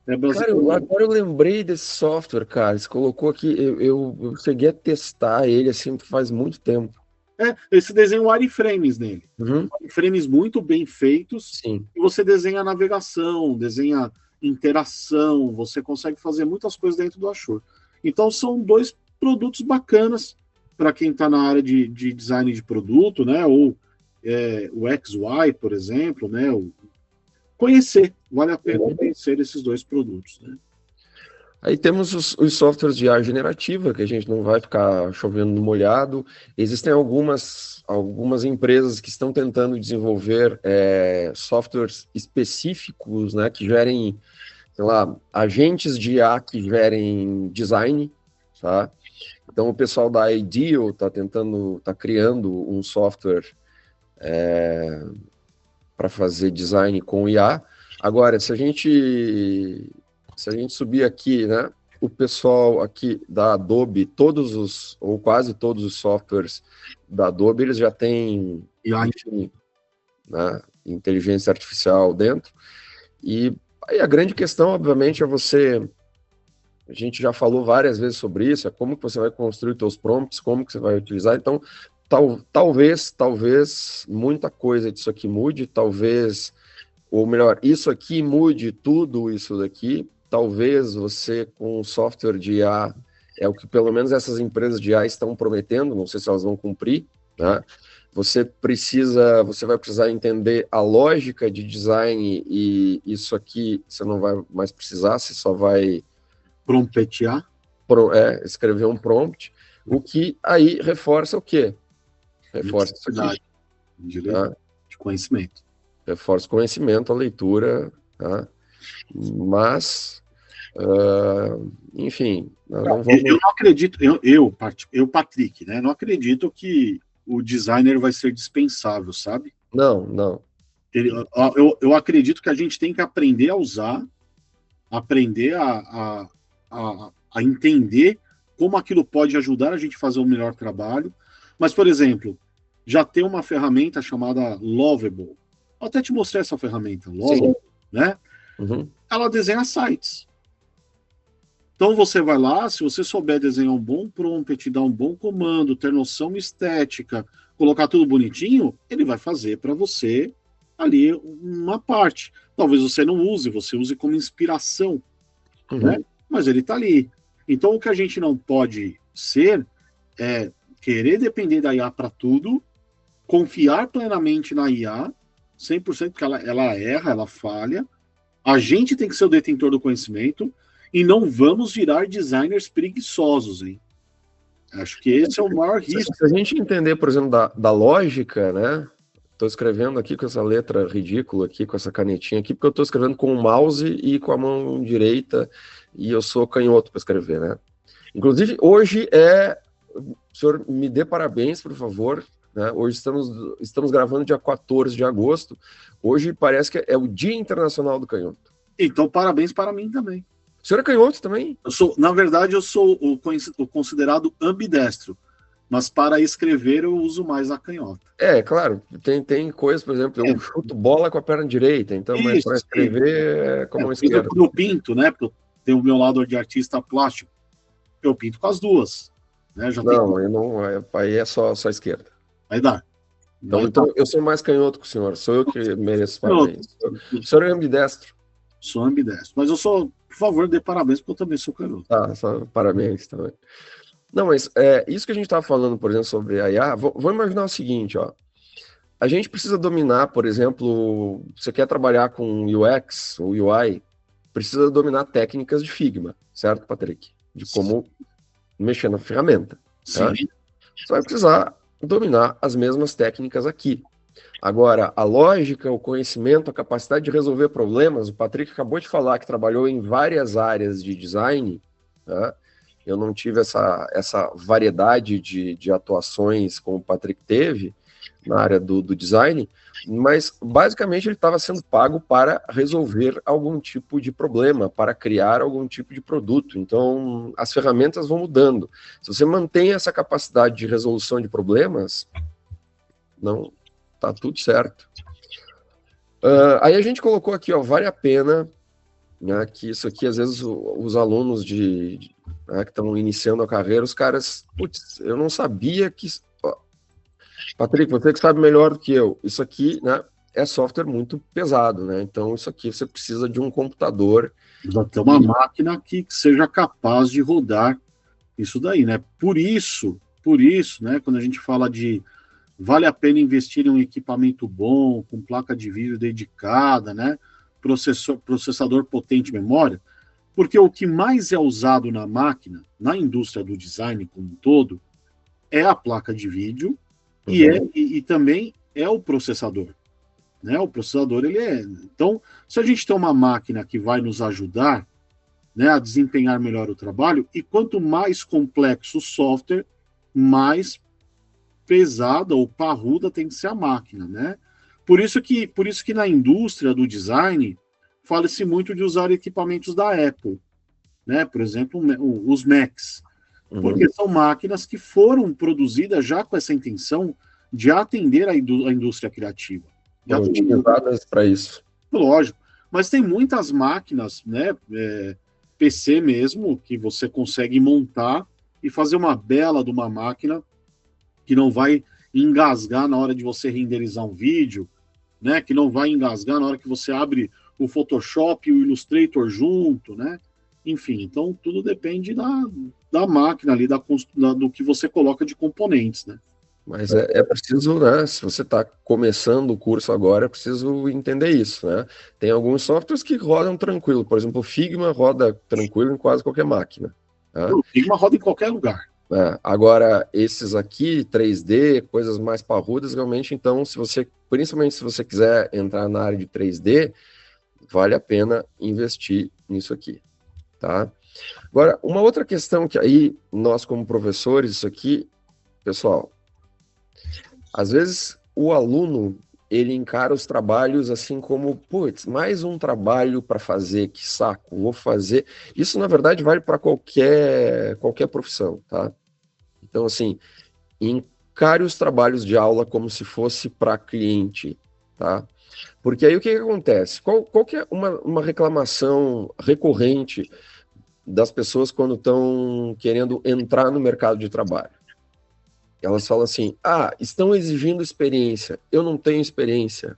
Cara, agora eu lembrei desse software, cara. Você colocou aqui, eu cheguei a testar ele assim faz muito tempo. Esse desenho wireframes nele. Uhum. Wireframes muito bem feitos. Sim. E você desenha navegação, desenha interação, você consegue fazer muitas coisas dentro do Axure. Então são dois produtos bacanas para quem está na área de design de produto, né? Ou o XY, por exemplo, né? Conhecer, vale a pena conhecer esses dois produtos, né? Aí temos os softwares de IA generativa, que a gente não vai ficar chovendo no molhado. Existem algumas empresas que estão tentando desenvolver softwares específicos, né, que gerem, sei lá, agentes de IA que gerem design, tá? Então o pessoal da Ideal está criando um software para fazer design com IA. Agora, se a gente subir aqui, né, o pessoal aqui da Adobe, ou quase todos os softwares da Adobe, eles já têm, enfim, né, inteligência artificial dentro. E aí a grande questão, obviamente, a gente já falou várias vezes sobre isso, é como que você vai construir seus prompts, como que você vai utilizar. Então, talvez muita coisa disso aqui mude, talvez, ou melhor, isso aqui mude tudo isso daqui. Talvez você, com o software de IA, é o que pelo menos essas empresas de IA estão prometendo, não sei se elas vão cumprir, né? Você vai precisar entender a lógica de design, e isso aqui você não vai mais precisar, você só vai promptear, escrever um prompt, o que aí reforça o quê? Reforça isso aqui. De conhecimento. Reforça o conhecimento, a leitura, tá? Mas, enfim, não vamos... Eu não acredito, eu, Patrick, né, não acredito que o designer vai ser dispensável, sabe? Não. Eu acredito que a gente tem que aprender a usar, aprender a entender como aquilo pode ajudar a gente a fazer um melhor trabalho. Mas, por exemplo, já tem uma ferramenta chamada Lovable. Vou até te mostrar essa ferramenta, Lovable, né? Uhum. Ela desenha sites. Então você vai lá, se você souber desenhar um bom prompt, dar um bom comando, ter noção estética, colocar tudo bonitinho, ele vai fazer para você ali uma parte. Talvez você não use, você use como inspiração, né? Mas ele está ali. Então o que a gente não pode ser é querer depender da IA para tudo, confiar plenamente na IA, 100%, porque ela erra, ela falha. A gente tem que ser o detentor do conhecimento e não vamos virar designers preguiçosos, hein? Acho que esse é o maior risco. Se a gente entender, por exemplo, da lógica, né? Estou escrevendo aqui com essa letra ridícula aqui, com essa canetinha aqui, porque eu estou escrevendo com o mouse e com a mão direita, e eu sou canhoto para escrever, né? Inclusive, hoje o senhor me dê parabéns, por favor, né? Hoje estamos gravando dia 14 de agosto. Hoje parece que é o Dia Internacional do Canhoto. Então, parabéns para mim também. O senhor é canhoto também? Na verdade, eu sou o considerado ambidestro, mas para escrever eu uso mais a canhota. Claro, tem coisas, por exemplo, eu chuto bola com a perna direita, então, mas para escrever é com a mão esquerda. Eu pinto, né? Porque eu tenho o meu lado de artista plástico. Eu pinto com as duas. Né? Aí é só a esquerda. Aí dá. Então eu sou mais canhoto que o senhor, sou eu que mereço parabéns. O senhor é ambidestro. Sou ambidestro. Mas eu sou, por favor, dê parabéns, porque eu também sou canhoto. Só parabéns também. Não, mas isso que a gente estava falando, por exemplo, sobre a IA, vou imaginar o seguinte, ó. A gente precisa dominar, por exemplo, você quer trabalhar com UX ou UI, precisa dominar técnicas de Figma, certo, Patrick? De como mexer na ferramenta. Tá? Você vai precisar dominar as mesmas técnicas aqui. Agora, a lógica, o conhecimento, a capacidade de resolver problemas, o Patrick acabou de falar que trabalhou em várias áreas de design, tá? Eu não tive essa variedade de atuações como o Patrick teve, na área do design, mas basicamente ele estava sendo pago para resolver algum tipo de problema, para criar algum tipo de produto. Então, as ferramentas vão mudando. Se você mantém essa capacidade de resolução de problemas, não tá tudo certo. Aí a gente colocou aqui, ó, vale a pena, né, que isso aqui, às vezes, os alunos né, que estão iniciando a carreira, os caras, putz, eu não sabia que... Patrick, você que sabe melhor do que eu, isso aqui, né, é software muito pesado, né? Então, isso aqui você precisa de um computador. Precisa ter uma máquina que seja capaz de rodar isso daí, né? Por isso, né, quando a gente fala de vale a pena investir em um equipamento bom, com placa de vídeo dedicada, né? Processador potente, memória, porque o que mais é usado na máquina, na indústria do design como um todo, é a placa de vídeo e também é o processador. Né? O processador, ele é... Então, se a gente tem uma máquina que vai nos ajudar, né, a desempenhar melhor o trabalho, e quanto mais complexo o software, mais pesada ou parruda tem que ser a máquina, né? Por isso que na indústria do design fala-se muito de usar equipamentos da Apple, né? Por exemplo, os Macs, porque são máquinas que foram produzidas já com essa intenção de atender a indústria criativa. Utilizadas para isso. Lógico, mas tem muitas máquinas, né? PC mesmo, que você consegue montar e fazer uma bela de uma máquina que não vai engasgar na hora de você renderizar um vídeo, né? Que não vai engasgar na hora que você abre o Photoshop e o Illustrator junto, né? Enfim, então tudo depende da máquina ali, do que você coloca de componentes, né? Mas é preciso, né? Se você está começando o curso agora, é preciso entender isso, né? Tem alguns softwares que rodam tranquilo. Por exemplo, o Figma roda tranquilo em quase qualquer máquina. Né? O Figma roda em qualquer lugar. Agora, esses aqui, 3D, coisas mais parrudas, realmente, então, principalmente se você quiser entrar na área de 3D, vale a pena investir nisso aqui, tá? Agora, uma outra questão que aí, nós como professores, isso aqui, pessoal, às vezes o aluno, ele encara os trabalhos assim como, putz, mais um trabalho para fazer, que saco, vou fazer. Isso, na verdade, vale para qualquer profissão, tá? Então, assim, encare os trabalhos de aula como se fosse para cliente, tá? Porque aí o que acontece? Qual que é uma reclamação recorrente das pessoas quando estão querendo entrar no mercado de trabalho? Elas falam assim, estão exigindo experiência, eu não tenho experiência.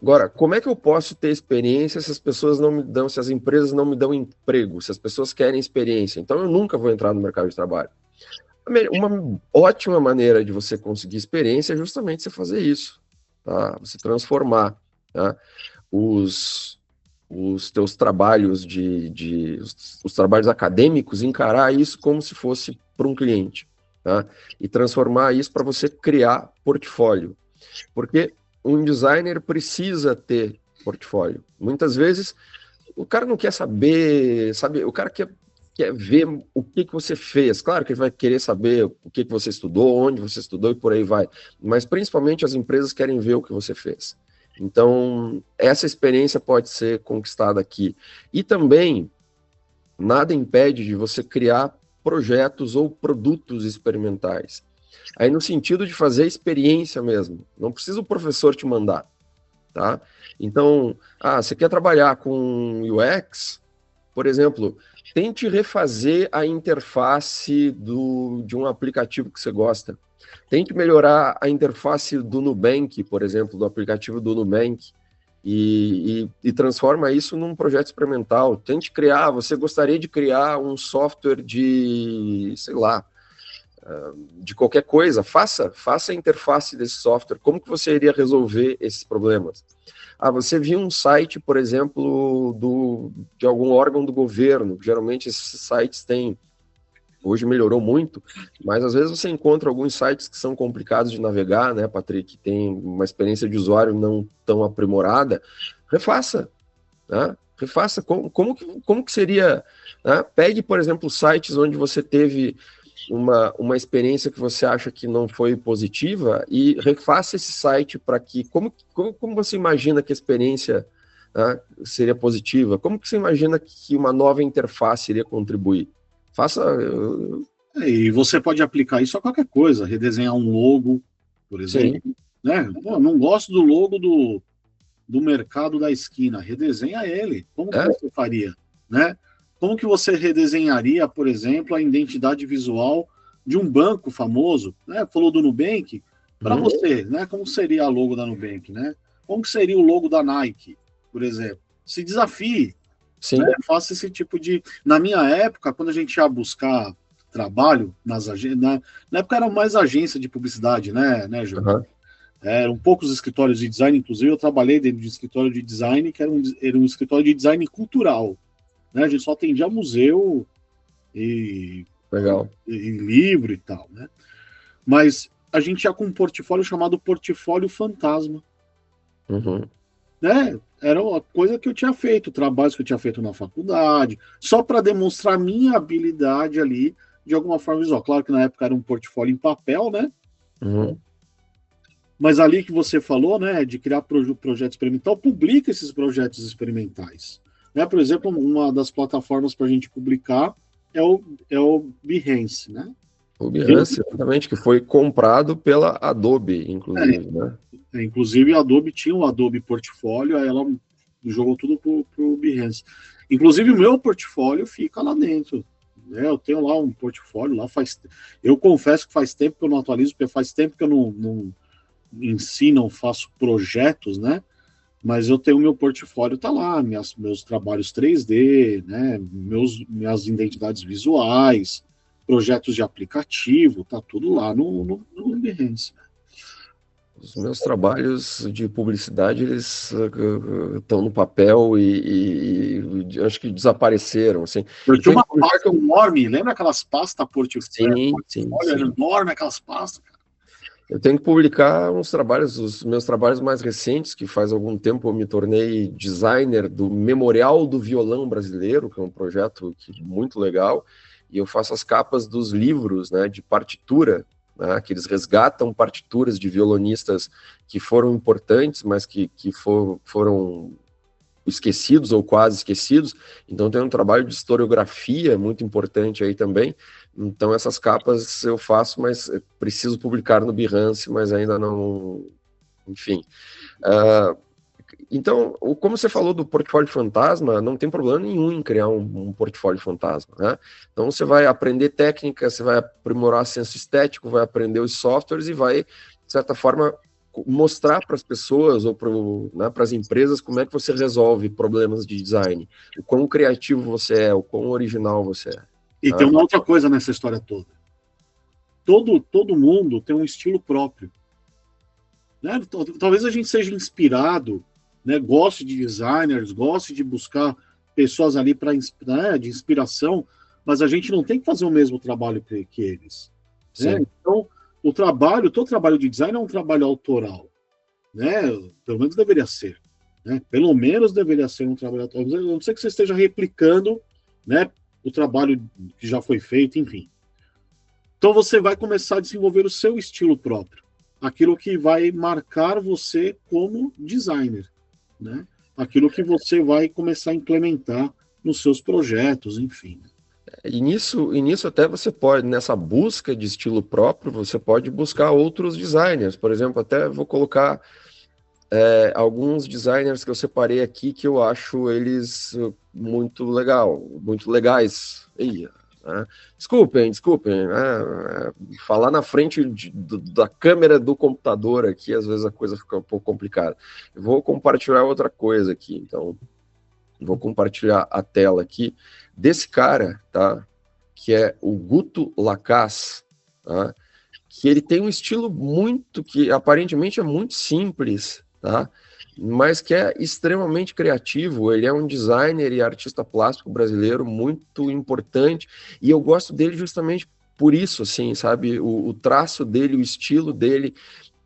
Agora, como é que eu posso ter experiência se as pessoas não me dão, se as empresas não me dão emprego, se as pessoas querem experiência? Então eu nunca vou entrar no mercado de trabalho. Uma ótima maneira de você conseguir experiência é justamente você fazer isso, tá? Você transformar, tá? Os teus trabalhos os trabalhos acadêmicos, encarar isso como se fosse para um cliente, tá? E transformar isso para você criar portfólio, porque um designer precisa ter portfólio. Muitas vezes o cara não quer saber, sabe? O cara quer ver o que você fez. Claro que ele vai querer saber o que você estudou, onde você estudou e por aí vai. Mas, principalmente, as empresas querem ver o que você fez. Então, essa experiência pode ser conquistada aqui. E também, nada impede de você criar projetos ou produtos experimentais. Aí, no sentido de fazer experiência mesmo. Não precisa o professor te mandar, tá? Então, você quer trabalhar com UX? Por exemplo, tente refazer a interface de um aplicativo que você gosta. Tente melhorar a interface do Nubank, por exemplo, do aplicativo do Nubank, e transforma isso num projeto experimental. Tente criar, você gostaria de criar um software de, sei lá, de qualquer coisa, faça a interface desse software. Como que você iria resolver esses problemas? Você viu um site, por exemplo, de algum órgão do governo. Geralmente esses sites têm, hoje melhorou muito, mas às vezes você encontra alguns sites que são complicados de navegar, né, Patrick? Tem uma experiência de usuário não tão aprimorada. Refaça, né? Refaça. Como que seria? Né? Pegue, por exemplo, sites onde você teve uma experiência que você acha que não foi positiva e refaça esse site para que... Como você imagina que a experiência, né, seria positiva? Como que você imagina que uma nova interface iria contribuir? Faça... E você pode aplicar isso a qualquer coisa, redesenhar um logo, por exemplo. Né? Pô, não gosto do logo do mercado da esquina, redesenha ele. Como que você faria? Né? Como que você redesenharia, por exemplo, a identidade visual de um banco famoso? Né? Falou do Nubank. Para você, né? Como seria a logo da Nubank? Né? Como que seria o logo da Nike, por exemplo? Se desafie. Né? Faça esse tipo de... Na minha época, quando a gente ia buscar trabalho nas agências... Na época era mais agência de publicidade, né, João? Eram poucos escritórios de design, inclusive eu trabalhei dentro de um escritório de design, que era um escritório de design cultural. Né? A gente só atendia museu e livro e tal, né? Mas a gente ia com um portfólio chamado Portfólio Fantasma. Né? Era uma coisa que eu tinha feito, trabalhos que eu tinha feito na faculdade, só para demonstrar minha habilidade ali, de alguma forma visual. Claro que na época era um portfólio em papel, né? Mas ali que você falou, né, de criar projeto experimental, publica esses projetos experimentais. Né? Por exemplo, uma das plataformas para a gente publicar é o Behance, né? O Behance, exatamente, que foi comprado pela Adobe, inclusive, né? Inclusive, a Adobe tinha o Adobe Portfólio, aí ela jogou tudo pro Behance. Inclusive, o meu portfólio fica lá dentro. Né? Eu tenho lá um portfólio, lá eu confesso que faz tempo que eu não atualizo, porque faz tempo que eu não não faço projetos, né? Mas eu tenho meu portfólio, tá lá, meus trabalhos 3D, né? Minhas identidades visuais, projetos de aplicativo, tá tudo lá no Behance. Os meus trabalhos de publicidade, eles estão no papel e acho que desapareceram, assim. Eu tinha uma pasta enorme, lembra aquelas pastas Sim. Olha, enorme aquelas pastas, cara. Eu tenho que publicar os meus trabalhos mais recentes, que faz algum tempo eu me tornei designer do Memorial do Violão Brasileiro, que é um projeto muito legal, e eu faço as capas dos livros, né, de partitura, né, que eles resgatam partituras de violonistas que foram importantes, mas que foram esquecidos ou quase esquecidos. Então tem um trabalho de historiografia muito importante aí também. Então essas capas eu faço, mas preciso publicar no Behance, mas ainda não... Enfim. Então, como você falou do portfólio fantasma, não tem problema nenhum em criar um portfólio fantasma, né? Então você vai aprender técnica, você vai aprimorar senso estético, vai aprender os softwares e vai, de certa forma, mostrar para as pessoas ou para as empresas como é que você resolve problemas de design, o quão criativo você é, o quão original você é. E tem uma outra coisa nessa história toda. Todo mundo tem um estilo próprio. Né? Talvez a gente seja inspirado, né? Goste de designers, goste de buscar pessoas ali de inspiração, mas a gente não tem que fazer o mesmo trabalho que eles. Né? Então, todo trabalho de design é um trabalho autoral, né? Pelo menos deveria ser, né? Pelo menos deveria ser um trabalho autoral. A não ser que você esteja replicando, né, o trabalho que já foi feito, enfim. Então você vai começar a desenvolver o seu estilo próprio, aquilo que vai marcar você como designer, né? Aquilo que você vai começar a implementar nos seus projetos, enfim. E nisso até você pode, nessa busca de estilo próprio, você pode buscar outros designers. Por exemplo, até vou colocar alguns designers que eu separei aqui que eu acho eles muito legais. Né? Desculpem, né? Falar na frente da câmera do computador aqui, às vezes a coisa fica um pouco complicada. Eu vou compartilhar outra coisa aqui, então vou compartilhar a tela aqui desse cara, tá? Que é o Guto Lacasse, tá? Que ele tem um estilo que aparentemente é muito simples, tá? Mas que é extremamente criativo. Ele é um designer e artista plástico brasileiro muito importante, e eu gosto dele justamente por isso, assim, sabe? O traço dele, o estilo dele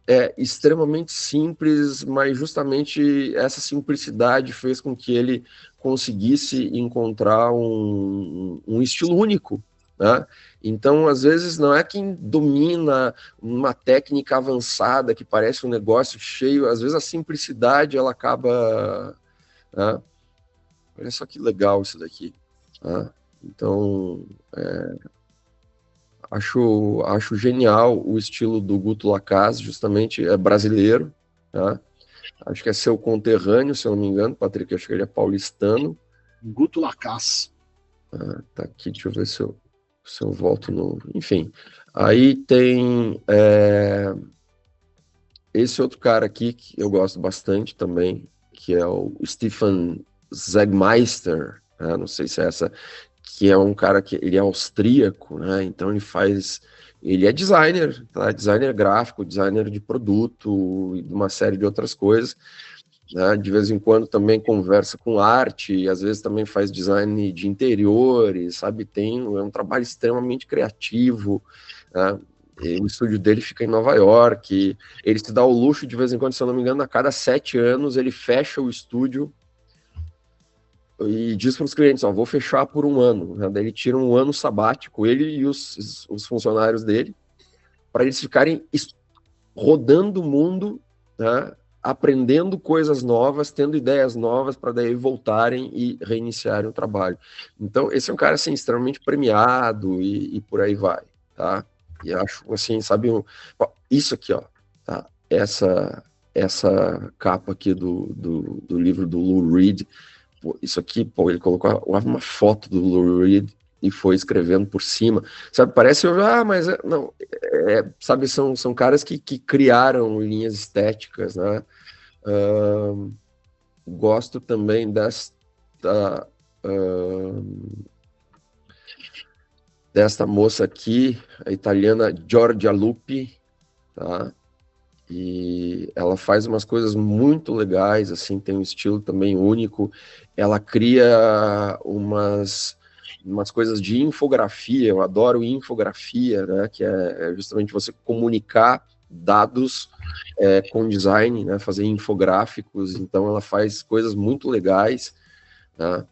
é extremamente simples, mas justamente essa simplicidade fez com que ele conseguisse encontrar um estilo único, né? Então, às vezes, não é quem domina uma técnica avançada que parece um negócio cheio, às vezes a simplicidade ela acaba, né? Olha só que legal isso daqui, né? Então, acho genial o estilo do Guto Lacazzi, justamente é brasileiro, né? Acho que é seu conterrâneo, se eu não me engano, Patrick, acho que ele é paulistano. Guto Lacazzi. Tá aqui, deixa eu ver se eu volto no... Enfim, aí tem esse outro cara aqui que eu gosto bastante também, que é o Stefan Zegmeister, né? Não sei se é essa, que é um cara que ele é austríaco, né? Então ele é designer, tá? Designer gráfico, designer de produto e de uma série de outras coisas, né? De vez em quando também conversa com arte, e às vezes também faz design de interiores, sabe? É um trabalho extremamente criativo, né? O estúdio dele fica em Nova York, ele se dá o luxo, de vez em quando, se eu não me engano, a cada 7 anos ele fecha o estúdio e diz para os clientes, ó, vou fechar por um ano, né? Daí ele tira um ano sabático, ele e os funcionários dele, para eles ficarem rodando o mundo, né? Aprendendo coisas novas, tendo ideias novas, para daí voltarem e reiniciarem o trabalho. Então, esse é um cara, assim, extremamente premiado e por aí vai, tá? E acho, assim, sabe, isso aqui, ó, tá? Essa capa aqui do livro do Lou Reed, pô, isso aqui, pô, ele colocou uma foto do Lou Reed e foi escrevendo por cima, sabe, parece, mas não, sabe, são caras que criaram linhas estéticas, né? Gosto também desta moça aqui, a italiana Giorgia Lupi, tá? E ela faz umas coisas muito legais, assim, tem um estilo também único. Ela cria umas coisas de infografia, eu adoro infografia, né? Que é justamente você comunicar dados com design, né? Fazer infográficos. Então ela faz coisas muito legais, né?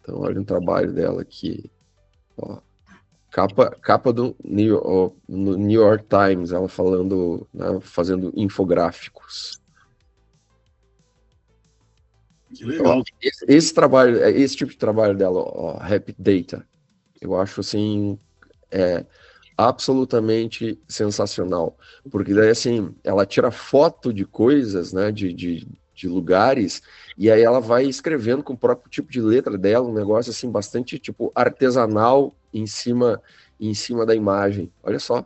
Então olha o trabalho dela aqui, ó. Capa do no New York Times, ela falando, né, fazendo infográficos. Que legal. Ó, esse trabalho, esse tipo de trabalho dela, ó, Happy Data, eu acho assim, absolutamente sensacional, porque daí assim, ela tira foto de coisas, né, de lugares, e aí ela vai escrevendo com o próprio tipo de letra dela, um negócio assim, bastante tipo artesanal em cima da imagem. Olha só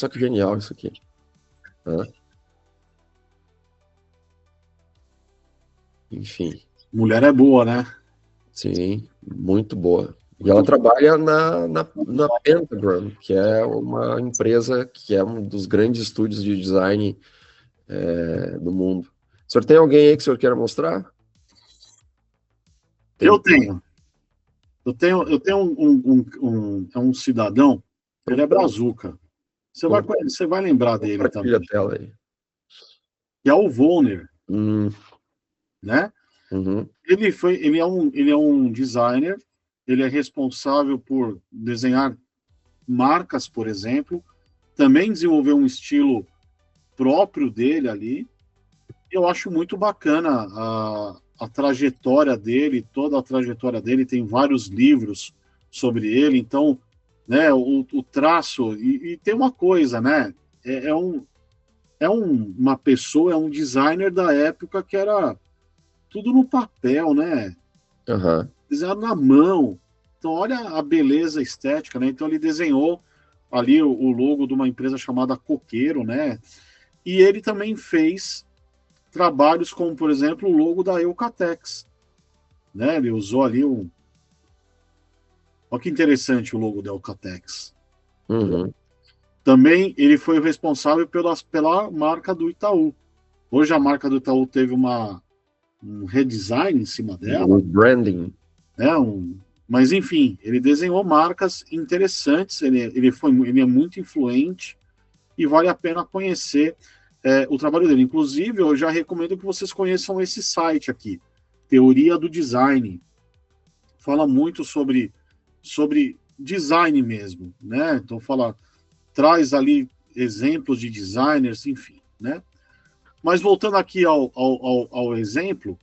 que genial isso aqui. Enfim. Mulher é boa, né? Sim, muito boa. E ela trabalha na Pentagram, que é uma empresa que é um dos grandes estúdios de design do mundo. O senhor tem alguém aí que o senhor queira mostrar? Eu tenho um cidadão, ele é brazuca. Você vai lembrar dele também. A tela aí. Que é o Volner, né? Uhum. Ele é um designer, ele é responsável por desenhar marcas, por exemplo, também desenvolveu um estilo próprio dele ali. Eu acho muito bacana a trajetória dele, toda a trajetória dele, tem vários livros sobre ele, então, né, o traço, e tem uma coisa, né, uma pessoa, é um designer da época que era tudo no papel, né, desenhado na mão, então olha a beleza estética, né, então ele desenhou ali o logo de uma empresa chamada Coqueiro, né, e ele também fez trabalhos como, por exemplo, o logo da Eucatex, né? Ele usou ali um... Olha que interessante o logo da Eucatex. Uhum. Também ele foi o responsável pela marca do Itaú. Hoje a marca do Itaú teve um redesign em cima dela. O branding. Mas, enfim, ele desenhou marcas interessantes, ele é muito influente e vale a pena conhecer o trabalho dele. Inclusive, eu já recomendo que vocês conheçam esse site aqui, Teoria do Design. Fala muito sobre sobre design mesmo, né? Então traz ali exemplos de designers, enfim, né? Mas voltando aqui ao exemplo,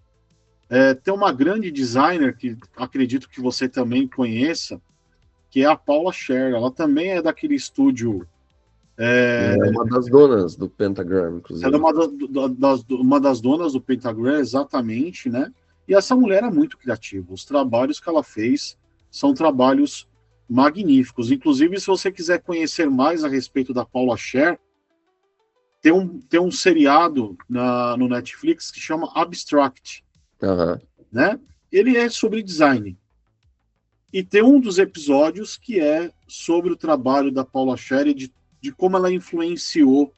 tem uma grande designer que acredito que você também conheça, que é a Paula Scher. Ela também é daquele estúdio. É uma das donas do Pentagram, inclusive. Ela é uma das donas do Pentagram, exatamente, né? E essa mulher é muito criativa. Os trabalhos que ela fez são trabalhos magníficos. Inclusive, se você quiser conhecer mais a respeito da Paula Scher, tem um seriado no Netflix que chama Abstract, né? Ele é sobre design. E tem um dos episódios que é sobre o trabalho da Paula Scher e de como ela influenciou,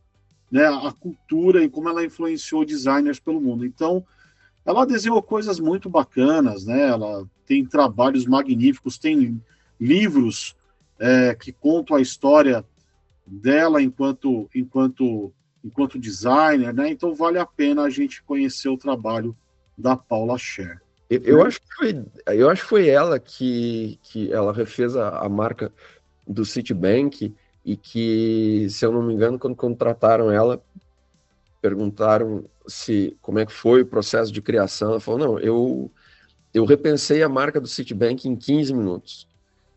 né, a cultura e como ela influenciou designers pelo mundo. Então, ela desenhou coisas muito bacanas, né? Ela tem trabalhos magníficos, tem livros que contam a história dela enquanto designer, né? Então vale a pena a gente conhecer o trabalho da Paula Scher. Eu acho que foi ela que ela refez a marca do Citibank e que, se eu não me engano, quando contrataram ela, perguntaram como é que foi o processo de criação. Ela falou, não, eu repensei a marca do Citibank em 15 minutos.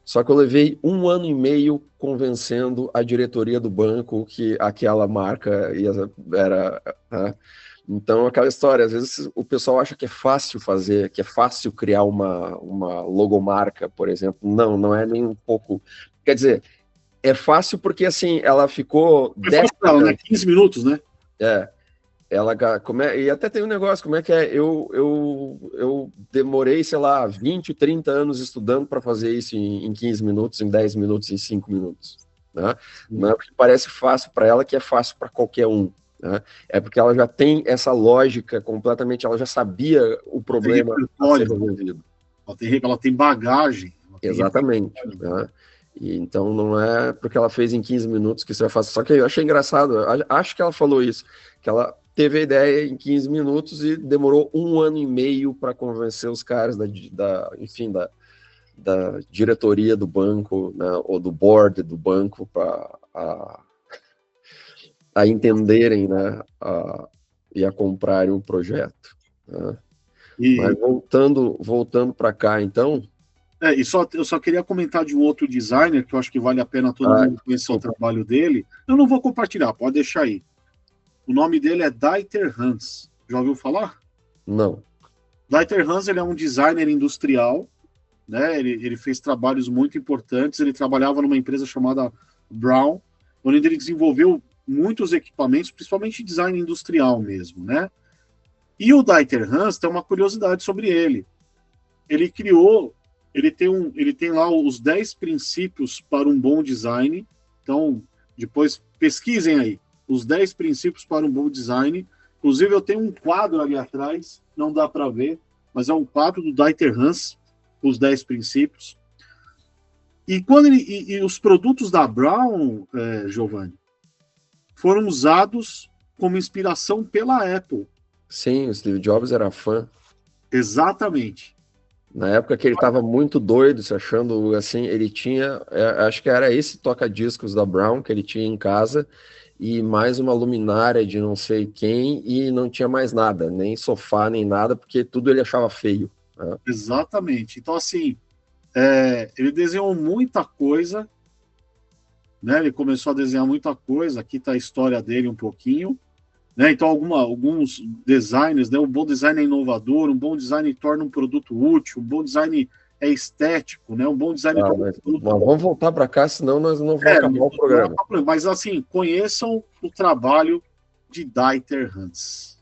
Só que eu levei 1 ano e meio convencendo a diretoria do banco que aquela marca era... Então, aquela história, às vezes o pessoal acha que é fácil fazer, que é fácil criar uma logomarca, por exemplo. Não, não é nem um pouco... Quer dizer, é fácil porque, assim, ela ficou... É fácil pra ela, né? 15 minutos, né? E até tem um negócio, como é que é? Eu demorei, sei lá, 20, 30 anos estudando para fazer isso em 15 minutos, em 10 minutos, em 5 minutos. Né? Não é porque parece fácil para ela que é fácil para qualquer um. Né? É porque ela já tem essa lógica completamente, ela já sabia o problema a ser resolvido. Ela tem bagagem. Exatamente. Né? E então não é porque ela fez em 15 minutos que isso é fácil. Só que eu achei engraçado, acho que ela falou isso, que ela teve a ideia em 15 minutos e demorou 1 ano e meio para convencer os caras da diretoria do banco, né, ou do board do banco a entenderem, né, e a comprarem o projeto. Né? Mas voltando para cá, então... eu só queria comentar de um outro designer que eu acho que vale a pena todo mundo conhecer o trabalho dele. Eu não vou compartilhar, pode deixar aí. O nome dele é Dieter Hans. Já ouviu falar? Não. Dieter Hans, ele é um designer industrial, né? Ele fez trabalhos muito importantes. Ele trabalhava numa empresa chamada Brown, onde ele desenvolveu muitos equipamentos, principalmente design industrial mesmo, né? E o Dieter Hans tem uma curiosidade sobre ele. Ele tem lá os 10 princípios para um bom design. Então, depois pesquisem aí. Os 10 princípios para um bom design. Inclusive, eu tenho um quadro ali atrás, não dá para ver, mas é um quadro do Dieter Hans, os 10 princípios. E os produtos da Brown, Giovanni, foram usados como inspiração pela Apple. Sim, o Steve Jobs era fã. Exatamente. Na época que ele estava muito doido, se achando assim, ele tinha, acho que era esse toca-discos da Brown que ele tinha em casa, e mais uma luminária de não sei quem, e não tinha mais nada, nem sofá, nem nada, porque tudo ele achava feio. Né? Exatamente. Então, assim, ele desenhou muita coisa, né? Ele começou a desenhar muita coisa, aqui está a história dele um pouquinho, né? Então, alguns designers, né? Um bom design é inovador, um bom design torna um produto útil, um bom design é estético, né? Um bom design mas vamos voltar para cá, senão nós não vamos acabar o programa. Mas assim, conheçam o trabalho de Dieter Hans.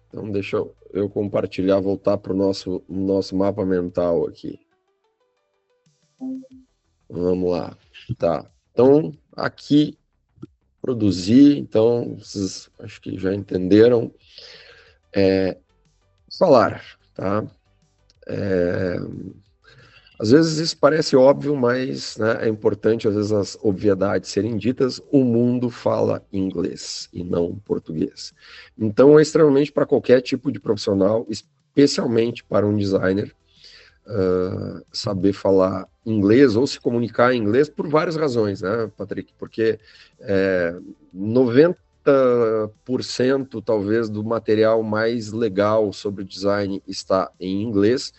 Então deixa eu compartilhar, voltar para o nosso mapa mental aqui. Vamos lá. Tá. Então, aqui, produzir, então, vocês acho que já entenderam. Falar, tá? Às vezes isso parece óbvio, mas né, é importante, às vezes, as obviedades serem ditas. O mundo fala inglês e não português. Então, é extremamente para qualquer tipo de profissional, especialmente para um designer, saber falar inglês ou se comunicar em inglês por várias razões, né, Patrick? Porque 90% talvez do material mais legal sobre design está em inglês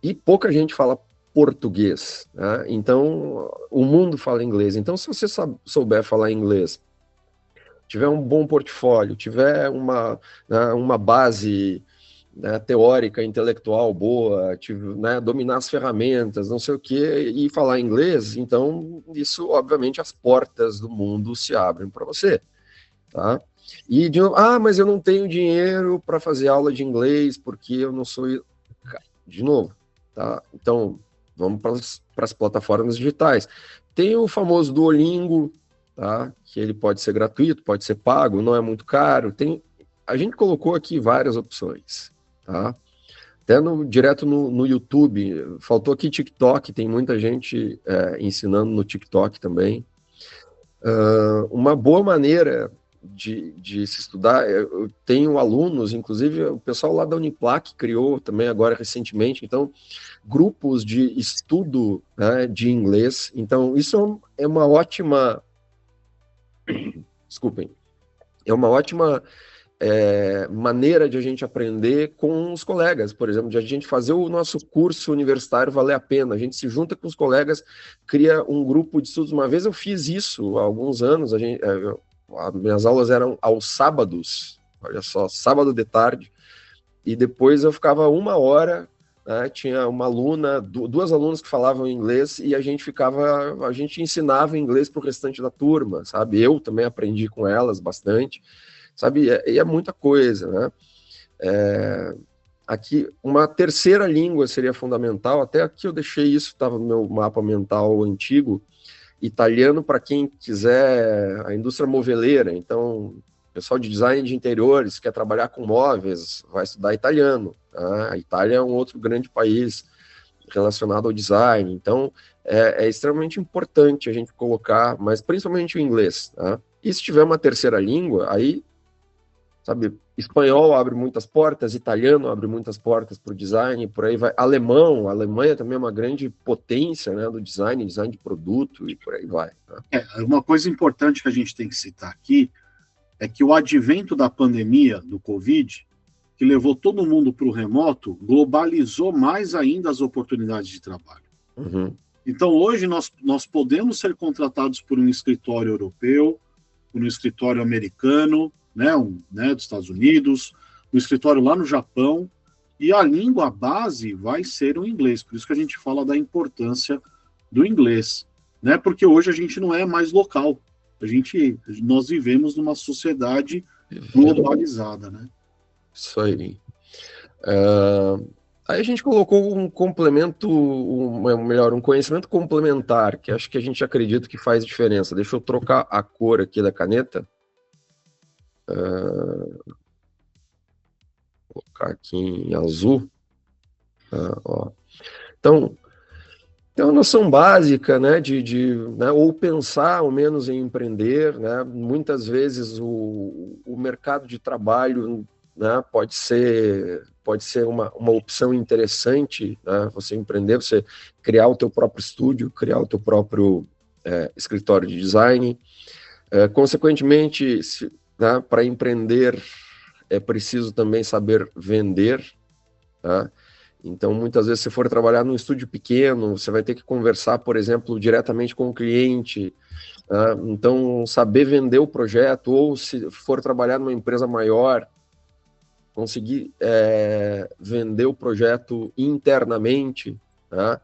e pouca gente fala português, né? Então o mundo fala inglês. Então, se você souber falar inglês, tiver um bom portfólio, tiver uma base, né, teórica, intelectual boa, né, dominar as ferramentas, não sei o quê, e falar inglês, então isso, obviamente, as portas do mundo se abrem para você, tá? E de novo, mas eu não tenho dinheiro para fazer aula de inglês porque eu não sou... De novo, tá? Então, vamos para as plataformas digitais. Tem o famoso Duolingo, tá? Que ele pode ser gratuito, pode ser pago, não é muito caro. A gente colocou aqui várias opções, tá? Até direto no YouTube. Faltou aqui TikTok, tem muita gente ensinando no TikTok também. Uma boa maneira de se estudar, eu tenho alunos, inclusive o pessoal lá da Uniplac criou também agora recentemente, então, grupos de estudo, né, de inglês. Então, isso é uma ótima... Desculpem. É uma ótima maneira de a gente aprender com os colegas, por exemplo, de a gente fazer o nosso curso universitário valer a pena. A gente se junta com os colegas, cria um grupo de estudos. Uma vez eu fiz isso há alguns anos, minhas aulas eram aos sábados, olha só, sábado de tarde, e depois eu ficava 1 hora, né, tinha uma aluna, duas alunas que falavam inglês, e a gente ensinava inglês para o restante da turma, sabe? Eu também aprendi com elas bastante, sabe? E é muita coisa, né? Aqui, uma terceira língua seria fundamental, até aqui eu deixei isso, estava no meu mapa mental antigo, italiano para quem quiser a indústria moveleira, então, pessoal de design de interiores, quer trabalhar com móveis, vai estudar italiano, tá? A Itália é um outro grande país relacionado ao design, então é extremamente importante a gente colocar, mas principalmente o inglês, tá? E se tiver uma terceira língua, aí, sabe, espanhol abre muitas portas, italiano abre muitas portas para o design, por aí vai. Alemão, a Alemanha também é uma grande potência, né, do design de produto e por aí vai. Tá? Uma coisa importante que a gente tem que citar aqui é que o advento da pandemia do Covid, que levou todo mundo para o remoto, globalizou mais ainda as oportunidades de trabalho. Uhum. Então, hoje, nós podemos ser contratados por um escritório europeu, por um escritório americano, né, dos Estados Unidos, um escritório lá no Japão, e a língua base vai ser o inglês. Por isso que a gente fala da importância do inglês, né? Porque hoje a gente não é mais local. Nós vivemos numa sociedade globalizada, né? Isso aí. Aí a gente colocou um complemento, um conhecimento complementar, que acho que a gente acredita que faz diferença. Deixa eu trocar a cor aqui da caneta. Colocar aqui em azul. Ó. Então, tem uma noção básica, né, né, ou pensar ao menos em empreender, né? Muitas vezes o mercado de trabalho, né, pode ser uma opção interessante, né, você empreender, você criar o teu próprio estúdio, criar o teu próprio escritório de design. Consequentemente, né, para empreender é preciso também saber vender, tá? Então, muitas vezes, se for trabalhar num estúdio pequeno, você vai ter que conversar, por exemplo, diretamente com o cliente. Tá? Então, saber vender o projeto, ou se for trabalhar numa empresa maior, conseguir vender o projeto internamente. Tá?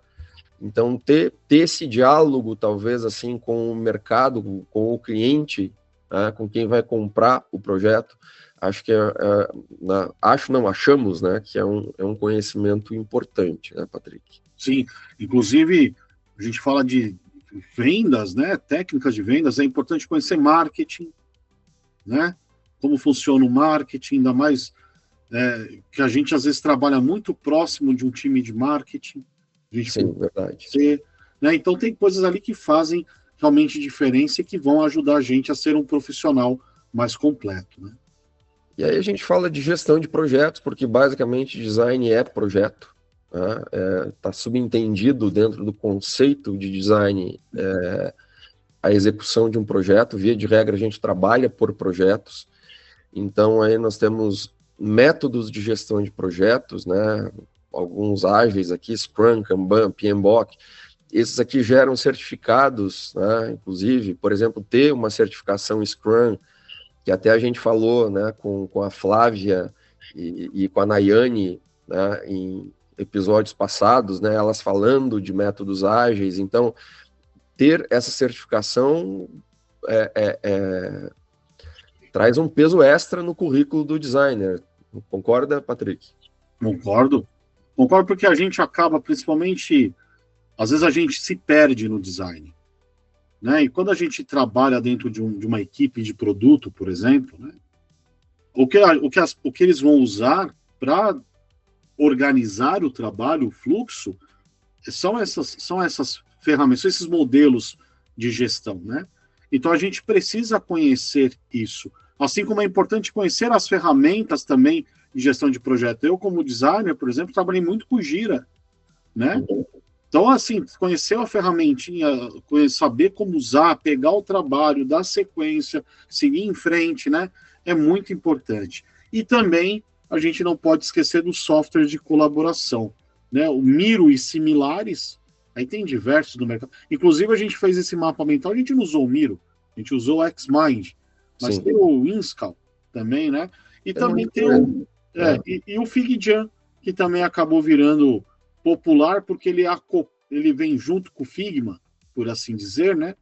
Então, ter esse diálogo, talvez, assim, com o mercado, com o cliente, tá? Com quem vai comprar o projeto, acho que achamos, né, que é um conhecimento importante, né, Patrick? Sim, inclusive a gente fala de vendas, né, técnicas de vendas, é importante conhecer marketing, né, como funciona o marketing, ainda mais que a gente às vezes trabalha muito próximo de um time de marketing. Sim, verdade. Né, então tem coisas ali que fazem realmente diferença e que vão ajudar a gente a ser um profissional mais completo, né? E aí a gente fala de gestão de projetos, porque basicamente design é projeto, Está subentendido dentro do conceito de design a execução de um projeto. Via de regra, a gente trabalha por projetos. Então, aí nós temos métodos de gestão de projetos, né? Alguns ágeis aqui, Scrum, Kanban, PMBOK. Esses aqui geram certificados, né? Inclusive, por exemplo, ter uma certificação Scrum, que até a gente falou, né, com a Flávia e com a Nayane, né, em episódios passados, né, elas falando de métodos ágeis. Então, ter essa certificação traz um peso extra no currículo do designer. Concorda, Patrick? Concordo. Concordo, porque a gente acaba, principalmente, às vezes a gente se perde no design, né? E quando a gente trabalha dentro de uma equipe de produto, por exemplo, né, o que eles vão usar para organizar o trabalho, o fluxo, são essas ferramentas, são esses modelos de gestão, né? Então a gente precisa conhecer isso, assim como é importante conhecer as ferramentas também de gestão de projeto. Eu, como designer, por exemplo, trabalhei muito com Gira, né? Então, assim, conhecer a ferramentinha, saber como usar, pegar o trabalho, dar sequência, seguir em frente, né? É muito importante. E também a gente não pode esquecer dos softwares de colaboração, né? O Miro e similares, aí tem diversos no mercado. Inclusive, a gente fez esse mapa mental, a gente não usou o Miro, a gente usou o Xmind, mas Sim. Tem o Inscal também, né? E também tem o FigJam, que também acabou virando popular, porque ele vem junto com o Figma, por assim dizer, né?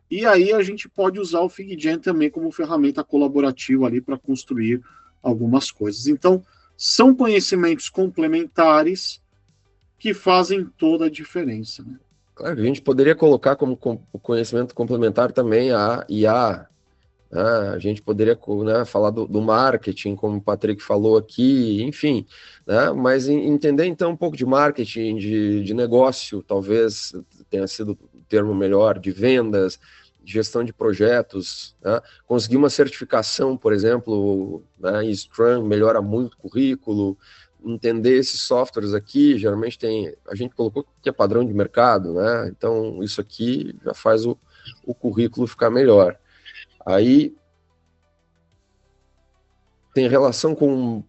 E aí a gente pode usar o FigJam também como ferramenta colaborativa ali para construir algumas coisas. Então, são conhecimentos complementares que fazem toda a diferença, né? Claro, a gente poderia colocar como conhecimento complementar também a IA. A gente poderia, né, falar do marketing, como o Patrick falou aqui, enfim, né, mas entender então um pouco de marketing, de negócio, talvez tenha sido o termo melhor, de vendas, gestão de projetos, né, conseguir uma certificação, por exemplo, né, em Scrum melhora muito o currículo, entender esses softwares aqui, geralmente a gente colocou que é padrão de mercado, né, então isso aqui já faz o currículo ficar melhor. Aí tem relação com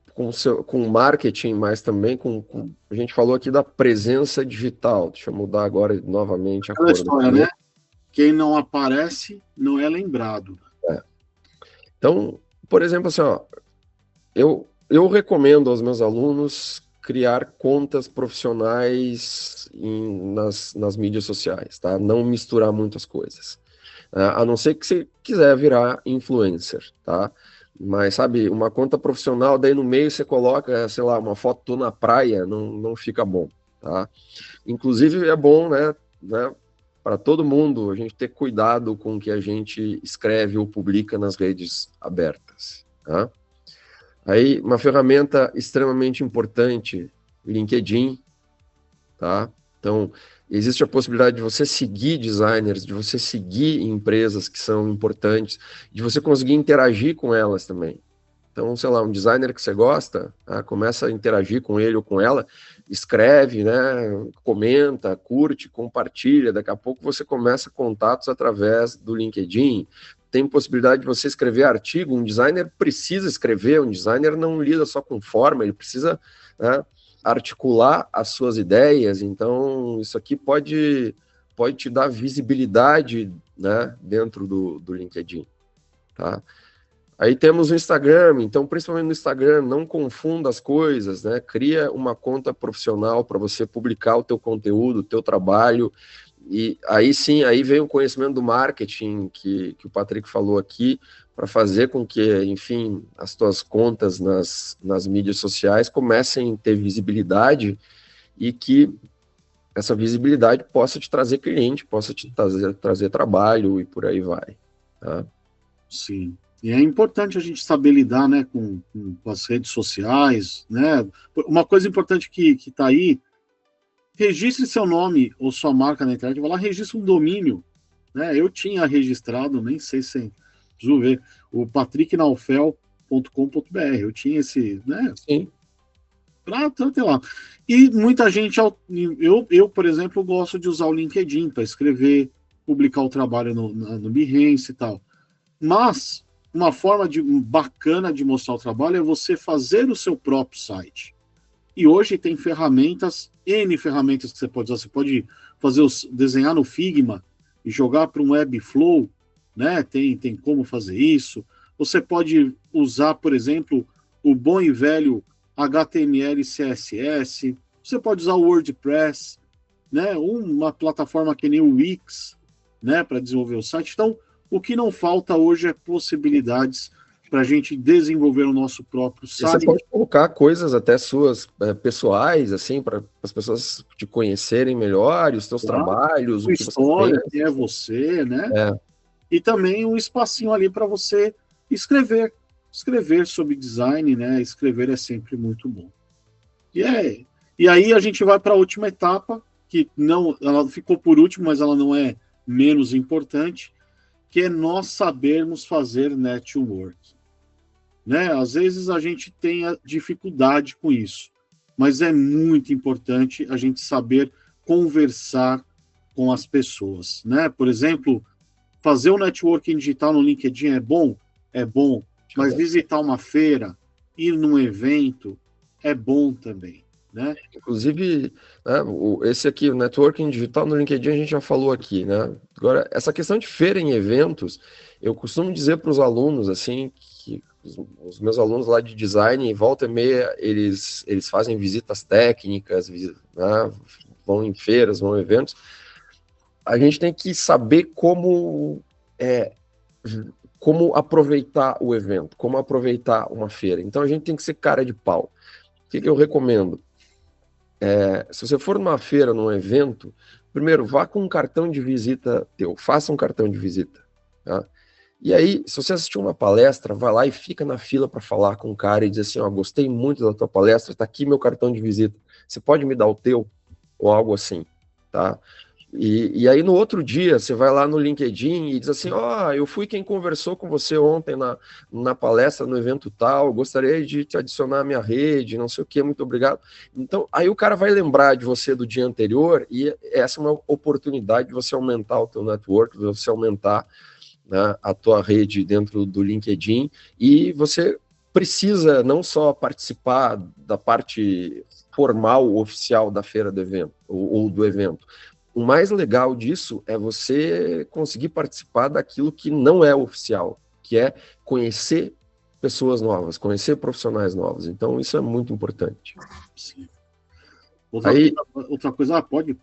marketing, mas também a gente falou aqui da presença digital. Deixa eu mudar agora novamente a cor. História, né? Quem não aparece não é lembrado. Então, por exemplo, assim, ó, eu recomendo aos meus alunos criar contas profissionais nas mídias sociais, tá? Não misturar muitas coisas. A não ser que você quiser virar influencer, tá? Mas, sabe, uma conta profissional, daí no meio você coloca, sei lá, uma foto na praia, não fica bom, tá? Inclusive é bom, né, para todo mundo, a gente ter cuidado com o que a gente escreve ou publica nas redes abertas, tá? Aí, uma ferramenta extremamente importante, LinkedIn, tá? Então, existe a possibilidade de você seguir designers, de você seguir empresas que são importantes, de você conseguir interagir com elas também. Então, sei lá, um designer que você gosta, começa a interagir com ele ou com ela, escreve, né, comenta, curte, compartilha, daqui a pouco você começa contatos através do LinkedIn. Tem possibilidade de você escrever artigo, um designer precisa escrever, um designer não lida só com forma, ele precisa, né, articular as suas ideias, então isso aqui pode te dar visibilidade, né, dentro do LinkedIn, tá? Aí temos o Instagram, então principalmente no Instagram, não confunda as coisas, né, cria uma conta profissional para você publicar o teu conteúdo, o teu trabalho, e aí sim, aí vem o conhecimento do marketing que o Patrick falou aqui, para fazer com que, enfim, as tuas contas nas mídias sociais comecem a ter visibilidade e que essa visibilidade possa te trazer cliente, possa te trazer trabalho e por aí vai. Tá? Sim. E é importante a gente saber lidar, né, com as redes sociais, né? Uma coisa importante que está aí, registre seu nome ou sua marca na internet, vai lá, registre um domínio, né? Eu tinha registrado, nem sei se preciso ver, o patricknaufel.com.br. Eu tinha esse, né? Sim. Ter lá. E muita gente, por exemplo, gosto de usar o LinkedIn para escrever, publicar o trabalho no Behance e tal. Mas uma forma bacana de mostrar o trabalho é você fazer o seu próprio site. E hoje tem N ferramentas que você pode usar. Você pode desenhar no Figma e jogar para um Webflow, né? Tem como fazer isso. Você pode usar, por exemplo, o bom e velho HTML e CSS. Você pode usar o WordPress, né? Uma plataforma que nem o Wix, né? Para desenvolver o site. Então, o que não falta hoje é possibilidades para a gente desenvolver o nosso próprio site. Você pode colocar coisas até suas pessoais, assim, para as pessoas te conhecerem melhor, os seus trabalhos, o que história, você quem é você, né? E também um espacinho ali para você escrever sobre design, né? Escrever é sempre muito bom. E aí a gente vai para a última etapa, que ela ficou por último, mas ela não é menos importante, que é nós sabermos fazer network. Né? Às vezes a gente tem a dificuldade com isso, mas é muito importante a gente saber conversar com as pessoas, né? Por exemplo, fazer o networking digital no LinkedIn é bom, mas visitar uma feira, ir num evento é bom também, né? Inclusive, né, esse aqui, o networking digital no LinkedIn, a gente já falou aqui, né? Agora, essa questão de feira em eventos, eu costumo dizer para os alunos, assim, que os meus alunos lá de design, volta e meia, eles fazem visitas técnicas, né, vão em feiras, vão em eventos. A gente tem que saber como aproveitar o evento, como aproveitar uma feira. Então, a gente tem que ser cara de pau. O que eu recomendo? Se você for numa feira, num evento, primeiro, vá com um cartão de visita teu, faça um cartão de visita, tá? E aí, se você assistir uma palestra, vai lá e fica na fila para falar com o cara e dizer assim, ó, gostei muito da tua palestra, tá aqui meu cartão de visita, você pode me dar o teu? Ou algo assim, tá? E aí no outro dia, você vai lá no LinkedIn e diz assim, ó, eu fui quem conversou com você ontem na palestra, no evento tal, gostaria de te adicionar à minha rede, não sei o que, muito obrigado. Então, aí o cara vai lembrar de você do dia anterior e essa é uma oportunidade de você aumentar o teu network, de você aumentar, né, a tua rede dentro do LinkedIn, e você precisa não só participar da parte formal, oficial da feira do evento, ou do evento. O mais legal disso é você conseguir participar daquilo que não é oficial, que é conhecer pessoas novas, conhecer profissionais novos. Então, isso é muito importante. Sim. Outra coisa, pode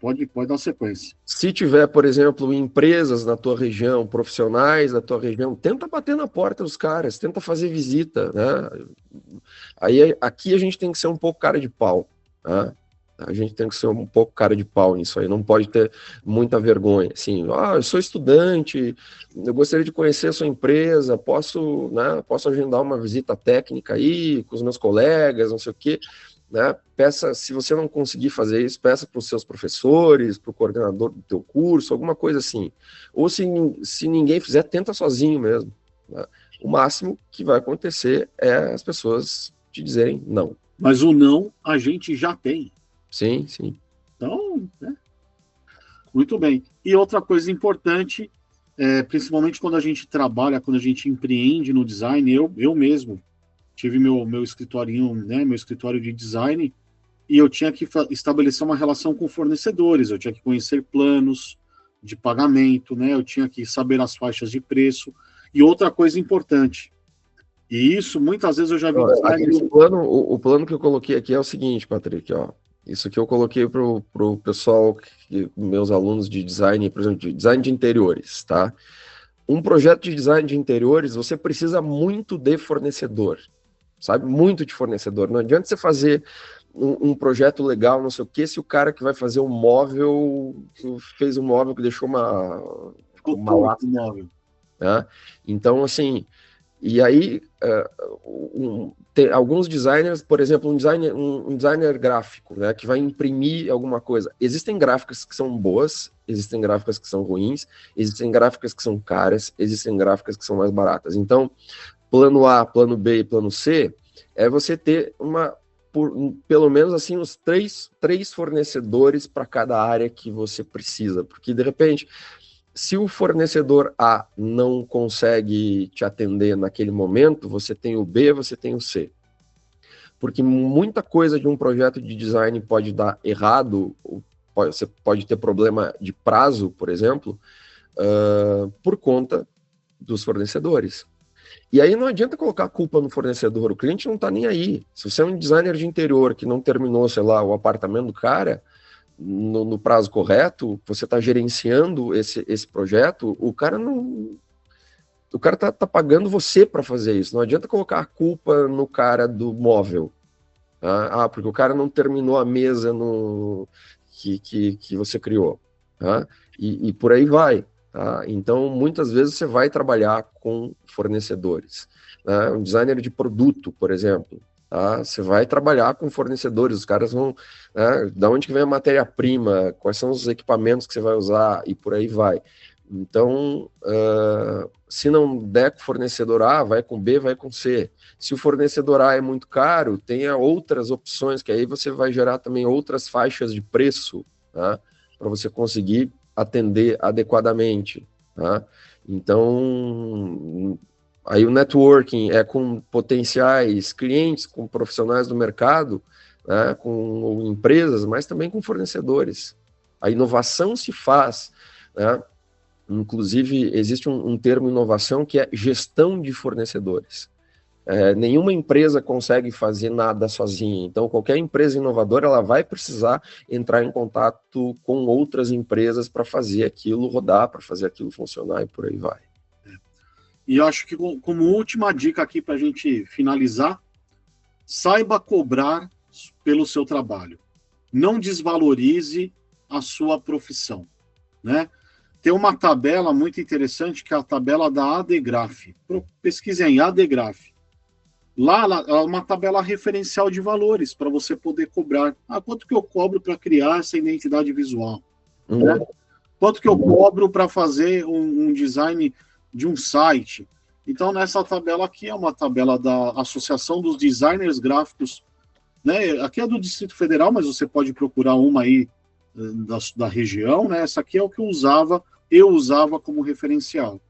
dar sequência. Se tiver, por exemplo, empresas na tua região, profissionais da tua região, tenta bater na porta dos caras, tenta fazer visita, né? Aí, aqui a gente tem que ser um pouco cara de pau, né? A gente tem que ser um pouco cara de pau nisso aí, não pode ter muita vergonha. Assim, eu sou estudante, eu gostaria de conhecer a sua empresa, posso agendar uma visita técnica aí com os meus colegas, não sei o quê. Né? Peça, se você não conseguir fazer isso, peça para os seus professores, para o coordenador do teu curso, alguma coisa assim. Ou se ninguém fizer, tenta sozinho mesmo. Né? O máximo que vai acontecer é as pessoas te dizerem não. Mas o não a gente já tem. Sim, sim. Então, né? Muito bem. E outra coisa importante, principalmente quando a gente trabalha, quando a gente empreende no design, eu mesmo tive meu escritorinho, né, meu escritório de design, e eu tinha que estabelecer uma relação com fornecedores, eu tinha que conhecer planos de pagamento, né, eu tinha que saber as faixas de preço. E outra coisa importante, e isso muitas vezes eu já vi designers... O plano que eu coloquei aqui é o seguinte, Patrick, ó. Isso que eu coloquei para o pessoal, meus alunos de design, por exemplo, de design de interiores, tá? Um projeto de design de interiores, você precisa muito de fornecedor, sabe? Muito de fornecedor. Não adianta você fazer um projeto legal, não sei o quê, se o cara que vai fazer um móvel fez um móvel que deixou uma lata. Né? Então, assim, e aí tem alguns designers, por exemplo, um designer gráfico, né, que vai imprimir alguma coisa. Existem gráficas que são boas, existem gráficas que são ruins, existem gráficas que são caras, existem gráficas que são mais baratas. Então, plano A, plano B e plano C é você ter pelo menos assim os três fornecedores para cada área que você precisa, porque de repente, se o fornecedor A não consegue te atender naquele momento, você tem o B, você tem o C. Porque muita coisa de um projeto de design pode dar errado, você pode ter problema de prazo, por exemplo, por conta dos fornecedores. E aí não adianta colocar a culpa no fornecedor, o cliente não está nem aí. Se você é um designer de interior que não terminou, sei lá, o apartamento do cara no prazo correto, você está gerenciando esse projeto, o cara tá pagando você para fazer isso. Não adianta colocar a culpa no cara do móvel. Tá? Porque o cara não terminou a mesa que você criou. Tá? E por aí vai. Tá? Então, muitas vezes você vai trabalhar com fornecedores. Né? Um designer de produto, por exemplo. Tá? Você vai trabalhar com fornecedores. Os caras vão... Né? Da onde que vem a matéria-prima? Quais são os equipamentos que você vai usar? E por aí vai. Então, se não der com o fornecedor A, vai com B, vai com C. Se o fornecedor A é muito caro, tenha outras opções, que aí você vai gerar também outras faixas de preço, tá? Para você conseguir atender adequadamente. Tá? Então, aí o networking é com potenciais clientes, com profissionais do mercado, né? Com empresas, mas também com fornecedores. A inovação se faz, né? Inclusive, existe um termo inovação que é gestão de fornecedores. Nenhuma empresa consegue fazer nada sozinha. Então, qualquer empresa inovadora ela vai precisar entrar em contato com outras empresas para fazer aquilo rodar, para fazer aquilo funcionar e por aí vai. E eu acho que, como última dica aqui para a gente finalizar, saiba cobrar pelo seu trabalho. Não desvalorize a sua profissão, né? Tem uma tabela muito interessante, que é a tabela da ADGRAPH. Pesquisem em ADGRAPH. Lá é uma tabela referencial de valores, para você poder cobrar. Quanto que eu cobro para criar essa identidade visual? Né? Quanto que eu cobro para fazer um design de um site? Então, nessa tabela aqui, é uma tabela da Associação dos Designers Gráficos. Né? Aqui é do Distrito Federal, mas você pode procurar uma aí da região, né? Essa aqui é o que eu usava como referencial,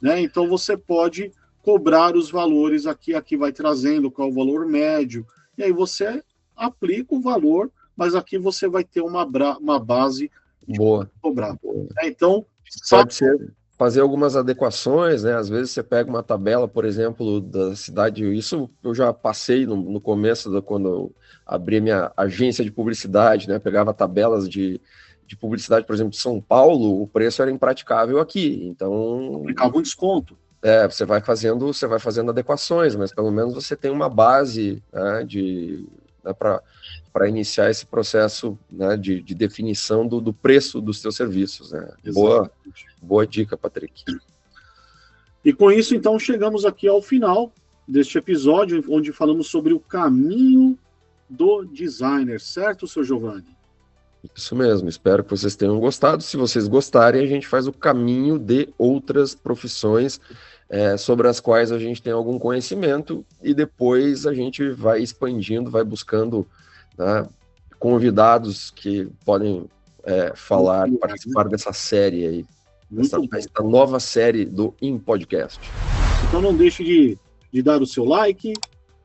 né? Então você pode cobrar os valores aqui vai trazendo qual é o valor médio, e aí você aplica o valor, mas aqui você vai ter uma base boa cobrar. Boa. Então pode ser fazer algumas adequações, né? Às vezes você pega uma tabela, por exemplo, da cidade, isso eu já passei no começo, quando eu abri minha agência de publicidade, né? Pegava tabelas de publicidade, por exemplo, de São Paulo, o preço era impraticável aqui, então... aplicava um desconto. Você vai fazendo adequações, mas pelo menos você tem uma base, né, para iniciar esse processo, né, de definição do preço dos seus serviços. Né? Boa dica, Patrick. E com isso, então, chegamos aqui ao final deste episódio, onde falamos sobre o caminho do designer, certo, seu Giovanni? Isso mesmo, espero que vocês tenham gostado. Se vocês gostarem, a gente faz o caminho de outras profissões sobre as quais a gente tem algum conhecimento e depois a gente vai expandindo, vai buscando, né, convidados que podem participar dessa série aí, essa nova série do InPodcast. Então não deixe de dar o seu like,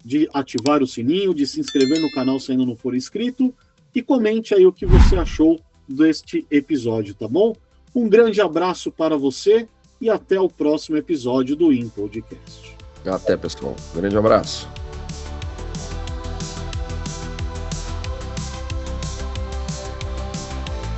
de ativar o sininho, de se inscrever no canal se ainda não for inscrito, e comente aí o que você achou deste episódio, tá bom? Um grande abraço para você e até o próximo episódio do InPodcast. Até, pessoal. Grande abraço.